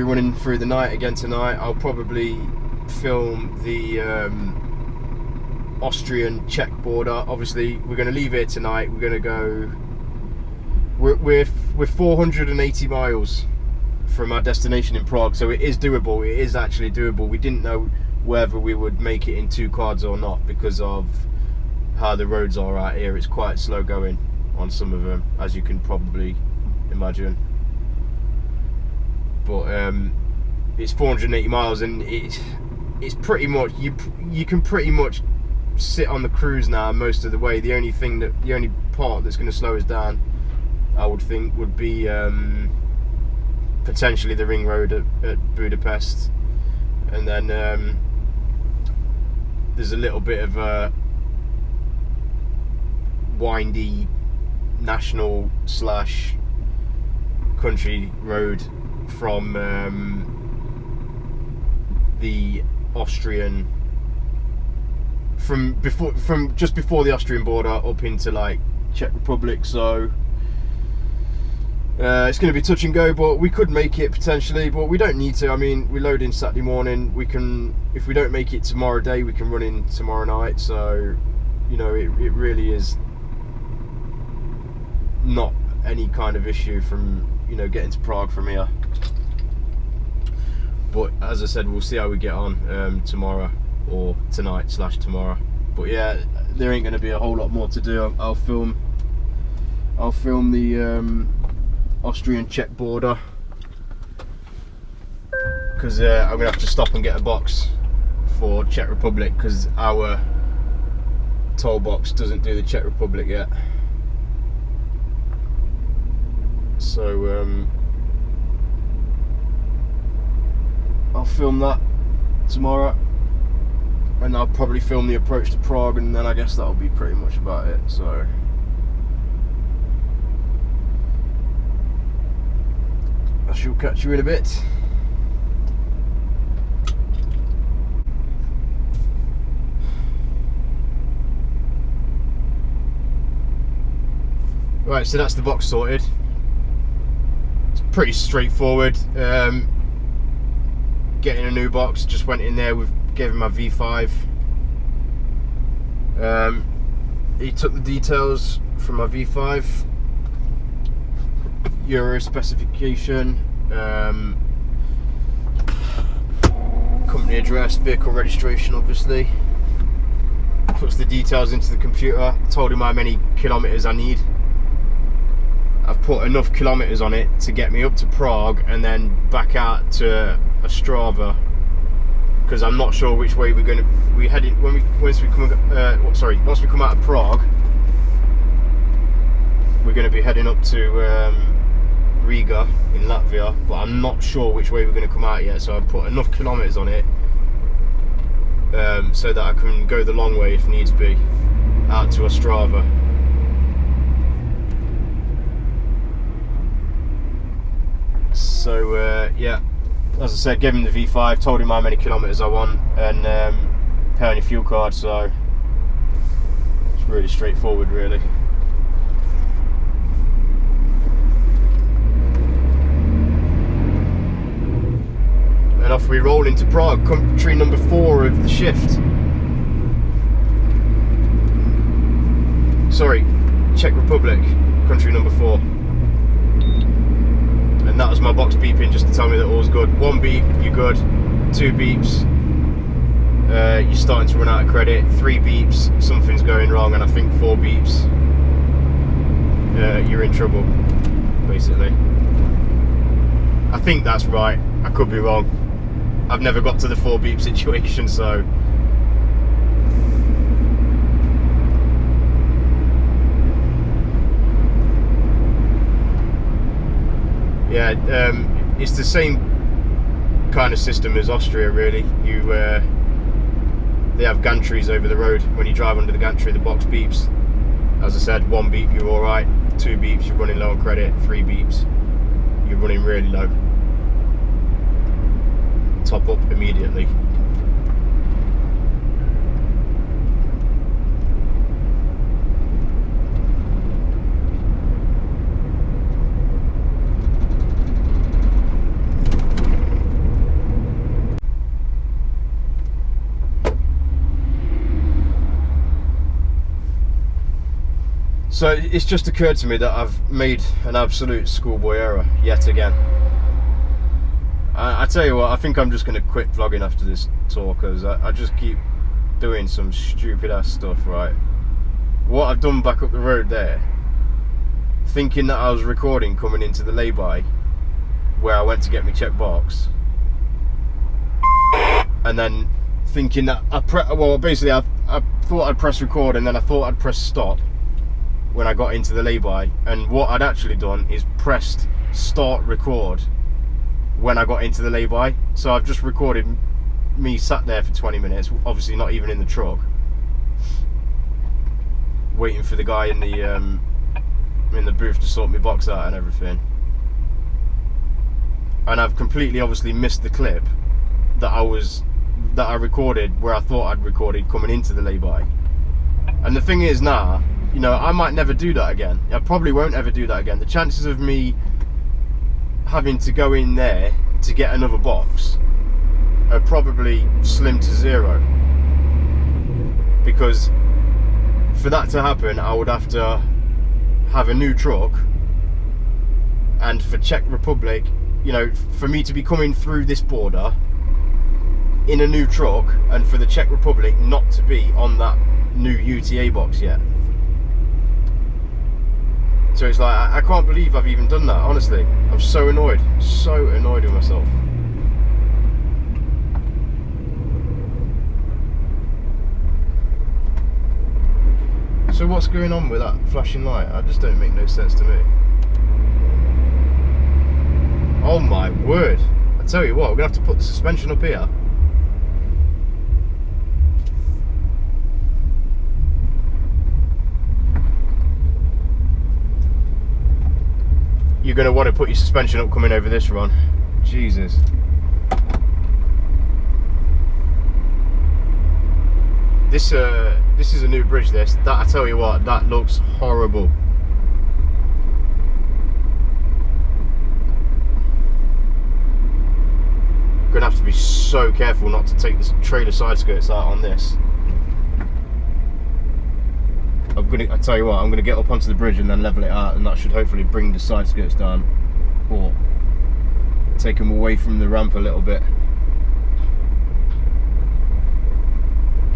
running through the night again tonight. I'll probably film the Austrian-Czech border. Obviously we're going to leave here tonight. We're going to go, we're 480 miles from our destination in Prague, so it is doable. It is actually doable. We didn't know whether we would make it in 2 cards or not because of how the roads are out here. It's quite slow going on some of them, as you can probably imagine. But it's 480 miles, and it's pretty much, you can pretty much sit on the cruise now most of the way. The only part that's going to slow us down, I would think, would be potentially the ring road at Budapest, and then there's a little bit of a windy national / country road from the Austrian, from just before the Austrian border up into like Czech Republic. So it's going to be touch and go, but we could make it potentially, but we don't need to. I mean, we load in Saturday morning. We can, if we don't make it tomorrow day, we can run in tomorrow night. So, you know, it really is not any kind of issue from, you know, getting to Prague from here. But as I said, we'll see how we get on tomorrow, or tonight / tomorrow. But yeah, there ain't going to be a whole lot more to do. I'll film the Austrian-Czech border, because I'm going to have to stop and get a box for Czech Republic, because our toll box doesn't do the Czech Republic yet. So I'll film that tomorrow, and I'll probably film the approach to Prague, and then I guess that'll be pretty much about it. So I shall catch you in a bit. Right, so that's the box sorted. It's pretty straightforward. Getting a new box, just went in there, we've given my V5. He took the details from my V5. Euro specification, company address, vehicle registration obviously. Puts the details into the computer, told him how many kilometers I need. I've put enough kilometers on it to get me up to Prague and then back out to Ostrava, because I'm not sure which way we're going to. Once we come out of Prague, we're going to be heading up to Riga in Latvia, but I'm not sure which way we're going to come out yet. So I've put enough kilometers on it so that I can go the long way if needs be out to Ostrava. So yeah, as I said, gave him the V5, told him how many kilometers I want, and pay on your fuel card. So it's really straightforward, really. And off we roll into Prague, country number 4 of the shift. Sorry, Czech Republic, country number 4. And that was my box beeping just to tell me that all's good. 1 beep, you're good. 2 beeps, you're starting to run out of credit. 3 beeps, something's going wrong. And I think 4 beeps, you're in trouble, basically. I think that's right, I could be wrong. I've never got to the 4 beep situation, so yeah, it's the same kind of system as Austria, really. They have gantries over the road. When you drive under the gantry, the box beeps. As I said, 1 beep, you're all right. 2 beeps, you're running low on credit. 3 beeps, you're running really low. Top up immediately. So it's just occurred to me that I've made an absolute schoolboy error yet again. I tell you what, I think I'm just going to quit vlogging after this tour, because I just keep doing some stupid ass stuff, right? What I've done back up the road there, thinking that I was recording coming into the lay-by where I went to get my check box, and then thinking that I thought I'd press record, and then I thought I'd press stop when I got into the lay-by, and what I'd actually done is pressed start record when I got into the lay-by. So I've just recorded me sat there for 20 minutes, obviously not even in the truck, waiting for the guy in the booth to sort my box out and everything. And I've completely obviously missed the clip that I recorded where I thought I'd recorded coming into the lay-by. And the thing is now, you know, I might never do that again. I probably won't ever do that again. The chances of me having to go in there to get another box are probably slim to 0, because for that to happen I would have to have a new truck, and for Czech Republic, you know, for me to be coming through this border in a new truck, and for the Czech Republic not to be on that new UTA box yet. So it's like, I can't believe I've even done that, honestly. I'm so annoyed with myself. So what's going on with that flashing light? That just don't make no sense to me. Oh my word. I tell you what, we're gonna have to put the suspension up here. You're going to want to put your suspension up coming over this run. Jesus. This is a new bridge, this. That, I tell you what, that looks horrible. Going to have to be so careful not to take the trailer side skirts out on this. I tell you what, I'm gonna get up onto the bridge and then level it out, and that should hopefully bring the side skirts down, or take them away from the ramp a little bit.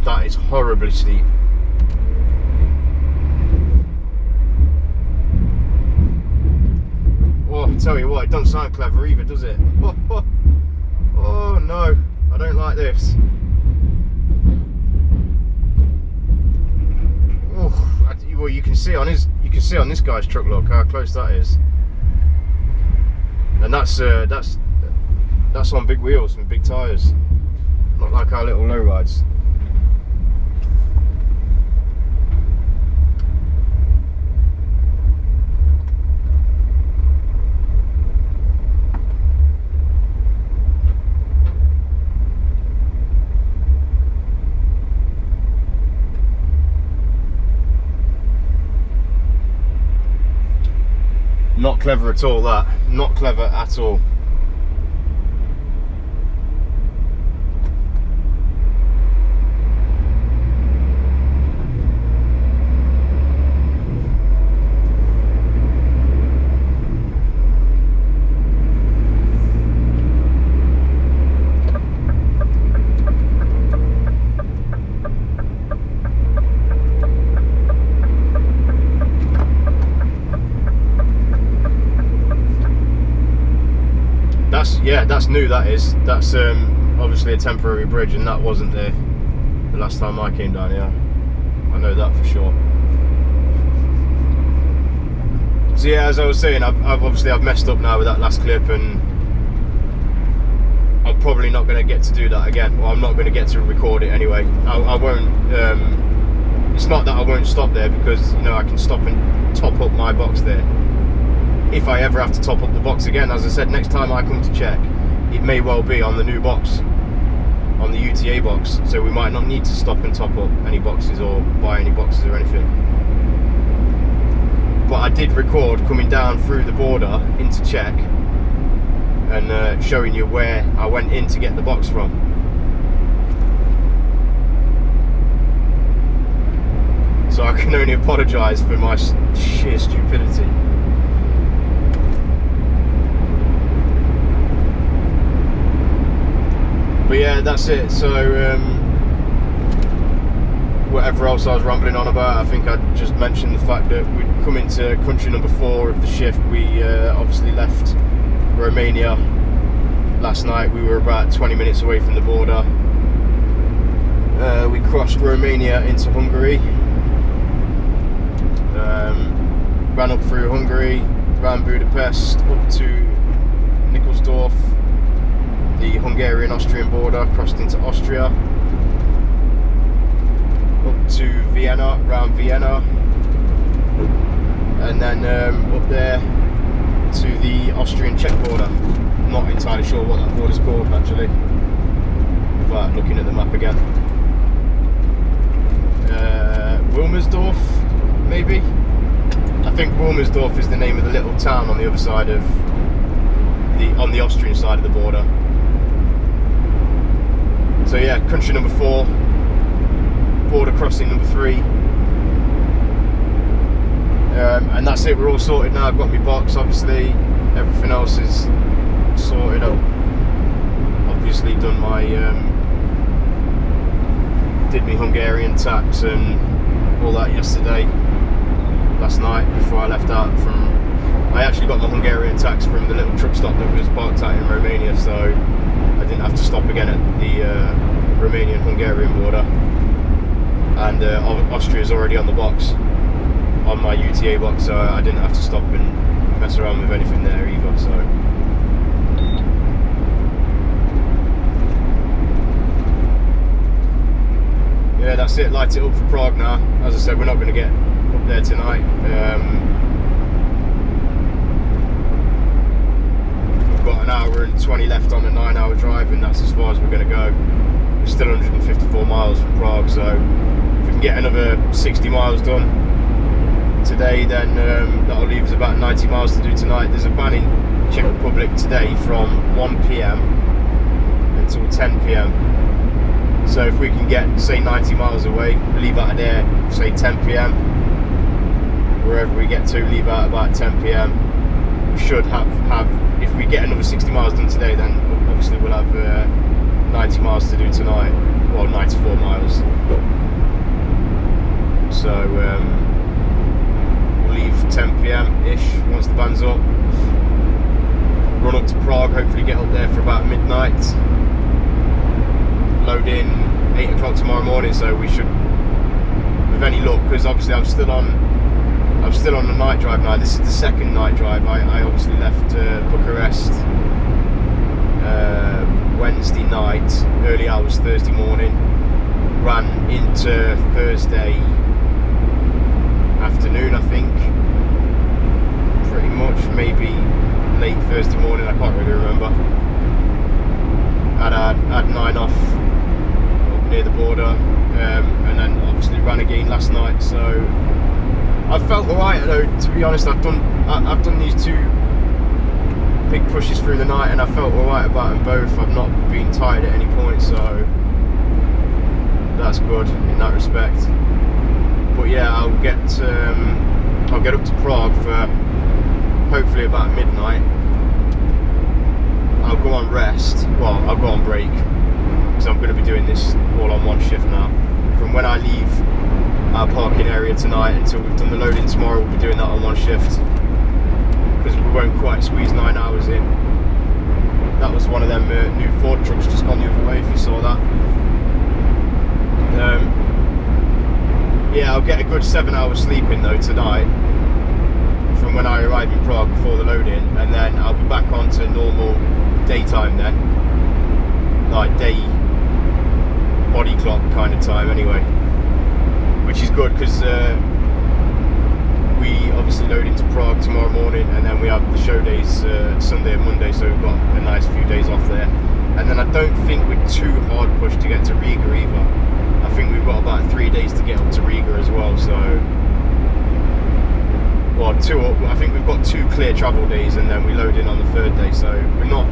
That is horribly steep. Oh, I tell you what, it doesn't sound clever either, does it? Oh no, I don't like this. Well, you can see on this guy's truck, look how close that is, and that's on big wheels and big tyres, not like our little low rides. Not clever at all, that. Not clever at all. That's new, that is. That's obviously a temporary bridge, and that wasn't there the last time I came down here. I know that for sure. So yeah, as I was saying, I've messed up now with that last clip, and I'm probably not going to get to do that again. Well, I'm not going to get to record it anyway. I won't. It's not that I won't stop there, because you know I can stop and top up my box there. If I ever have to top up the box again, as I said, next time I come to check, it may well be on the new box, on the UTA box, so we might not need to stop and top up any boxes or buy any boxes or anything. But I did record coming down through the border into check and showing you where I went in to get the box from. So I can only apologise for my sheer stupidity. But yeah, that's it. So whatever else I was rambling on about, I think I just mentioned the fact that we'd come into country number 4 of the shift. We obviously left Romania last night. We were about 20 minutes away from the border. We crossed Romania into Hungary, ran up through Hungary, ran Budapest up to Nikolsdorf, the Hungarian-Austrian border, crossed into Austria, up to Vienna, around Vienna, and then up there to the Austrian-Czech border. Not entirely sure what that border's called actually, without looking at the map again. Wilmersdorf, maybe? I think Wilmersdorf is the name of the little town on the other side of on the Austrian side of the border. So yeah, country number 4, border crossing number 3, and that's it. We're all sorted now. I've got my box, obviously. Everything else is sorted. I've obviously done my did my Hungarian tax and all that last night before I left out from. I actually got my Hungarian tax from the little truck stop that was parked out in Romania, so I didn't have to stop again at the Romanian-Hungarian border. And Austria's already on the box, on my UTA box, so I didn't have to stop and mess around with anything there either. So yeah, that's it. Light it up for Prague now. As I said, we're not going to get up there tonight. We've got an hour and 20 left on a 9-hour drive, and that's as far as we're going to go. We're still 154 miles from Prague, so if we can get another 60 miles done today, then that'll leave us about 90 miles to do tonight. There's a ban in Czech Republic today from 1 PM until 10 PM. So if we can get, say, 90 miles away, leave out of there, say 10 PM, wherever we get to, leave out about 10 p.m. We should have, if we get another 60 miles done today, then obviously we'll have 90 miles to do tonight, well 94 miles. So we'll leave 10 p.m. ish once the band's up, run up to Prague, hopefully get up there for about midnight, load in 8 o'clock tomorrow morning, so we should, with any luck, because obviously I'm still on the night drive now. This is the second night drive. I obviously left Bucharest Wednesday night, early hours Thursday morning, ran into Thursday afternoon, I think, pretty much, maybe late Thursday morning, I can't really remember. Had 9 off near the border, and then obviously ran again last night, so I felt alright though, to be honest. I've done these 2 big pushes through the night and I felt alright about them both. I've not been tired at any point, so that's good in that respect. But yeah, I'll get up to Prague for hopefully about midnight. I'll go on rest, well I'll go on break, because I'm going to be doing this all on one shift now. From when I leave our parking area tonight until we've done the loading tomorrow, we'll be doing that on one shift, because we won't quite squeeze 9 hours in. That was one of them new Ford trucks just gone the other way, if you saw that. Yeah, I'll get a good 7 hours sleep in though tonight, from when I arrive in Prague before the loading, and then I'll be back on to normal daytime then, like day body clock kind of time anyway, which is good, because we obviously load into Prague tomorrow morning, and then we have the show days Sunday and Monday, so we've got a nice few days off there. And then I don't think we're too hard pushed to get to Riga either. I think we've got about 3 days to get up to Riga as well, so well, I think we've got 2 clear travel days, and then we load in on the 3rd day, so we're not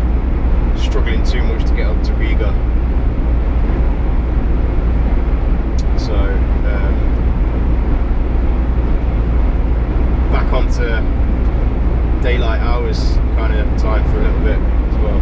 struggling too much to get up to Riga. So back onto daylight hours kind of time for a little bit as well.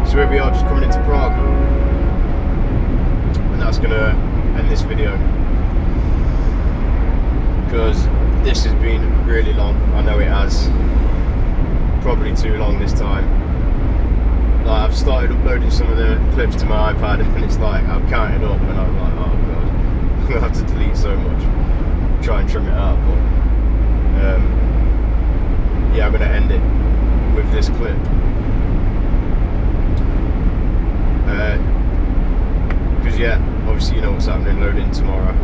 So here we are, just coming into Prague, and that's going to end this video, because this has been really long. I know it has, probably too long this time. Like, I've started uploading some of the clips to my iPad, and it's like I've counted up and I'm like, oh god, I'm going to have to delete so much, try and trim it out, but yeah, I'm going to end it with this clip. Because yeah, obviously you know what's happening, loading tomorrow.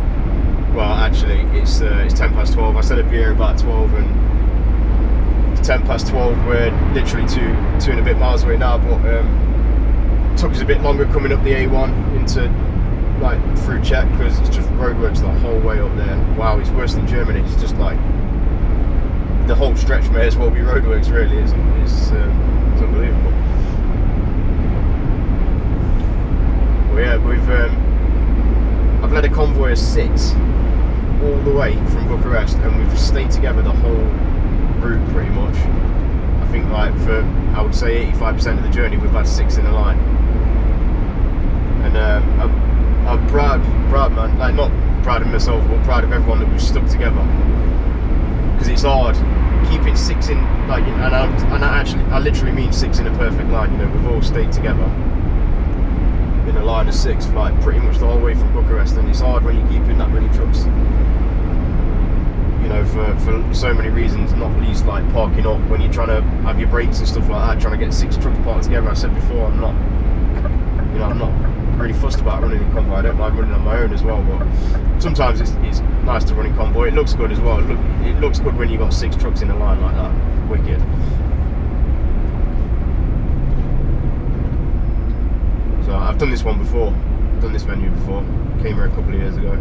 Well, actually it's 10 past 12. I said I'd be here about 12, and it's 10 past 12. We're literally two and a bit miles away now, but it took us a bit longer coming up the A1 into like through Czech, because it's just roadworks the whole way up there. Wow, it's worse than Germany. It's just like the whole stretch may as well be roadworks, really. It's unbelievable. Well, yeah, I've led a convoy of 6 all the way from Bucharest, and we've stayed together the whole route pretty much. I think like for, I would say 85% of the journey we've had 6 in a line. And I'm proud man, like not proud of myself, but proud of everyone that we've stuck together, because it's hard keeping 6 in, like, and I literally mean 6 in a perfect line. You know, we've all stayed together in a line of 6, like pretty much the whole way from Bucharest, and it's hard when you're keeping that many trucks. You know, for so many reasons, not least like parking up when you're trying to have your brakes and stuff like that, trying to get 6 trucks parked together. I said before, I'm not really fussed about running in convoy. I don't mind running on my own as well, but sometimes it's nice to run in convoy. It looks good as well. It looks good when you've got 6 trucks in a line like that. Wicked. So I've done this one before, done this venue before, came here a couple of years ago.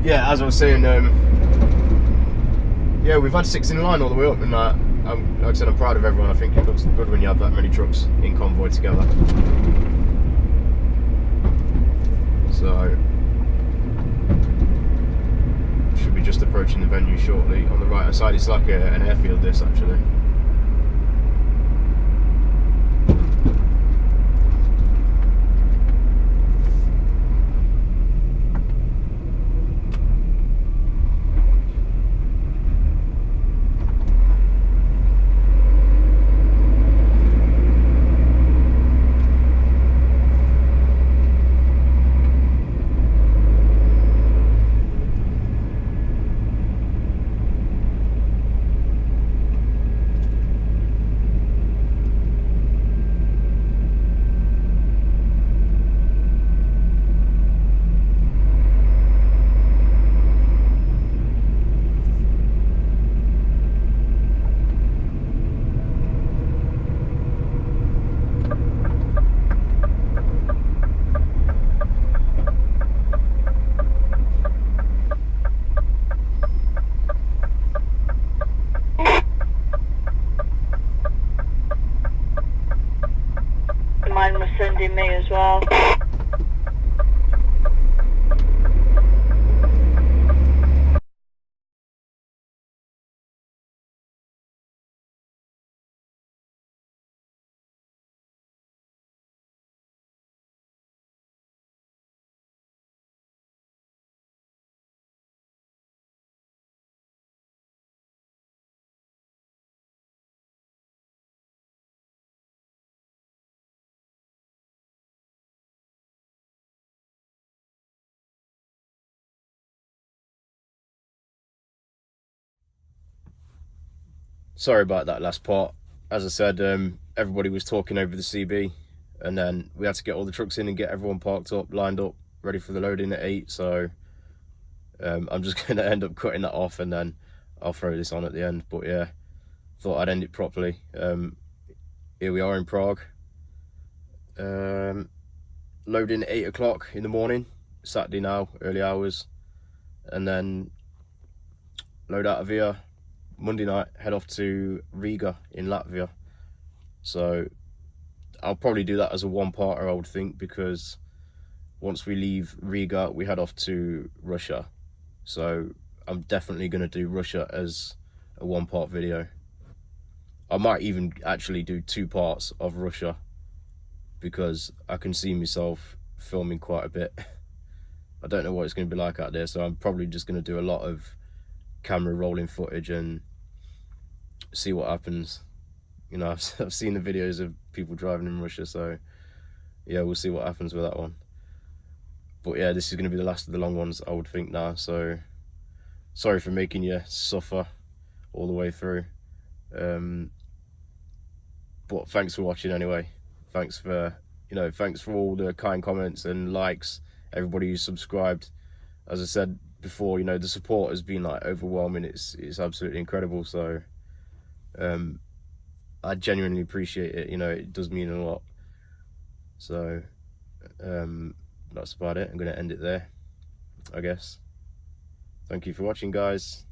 Yeah, as I was saying, yeah, we've had 6 in line all the way up, and like I said, I'm proud of everyone. I think it looks good when you have that many trucks in convoy together. So, should be just approaching the venue shortly. On the right hand side, it's like an airfield, this actually. Mine was sending me as well. Sorry about that last part. As I said, everybody was talking over the CB, and then we had to get all the trucks in and get everyone parked up, lined up, ready for the loading at 8. So I'm just going to end up cutting that off, and then I'll throw this on at the end. But yeah, thought I'd end it properly. Here we are in Prague. Loading at 8 o'clock in the morning, Saturday now, early hours, and then load out of here Monday night, head off to Riga in Latvia. So I'll probably do that as a one-parter, I would think, because once we leave Riga, we head off to Russia. So I'm definitely going to do Russia as a one-part video. I might even actually do 2 parts of Russia, because I can see myself filming quite a bit. I don't know what it's going to be like out there, so I'm probably just going to do a lot of camera rolling footage and see what happens. You know, I've seen the videos of people driving in Russia, so yeah, we'll see what happens with that one. But yeah, this is going to be the last of the long ones, I would think now, so sorry for making you suffer all the way through. But thanks for watching anyway. Thanks for all the kind comments and likes, everybody who's subscribed. As I said before, you know, the support has been like overwhelming. It's absolutely incredible. So I genuinely appreciate it. You know, it does mean a lot. So that's about it. I'm going to end it there. I guess. Thank you for watching, guys.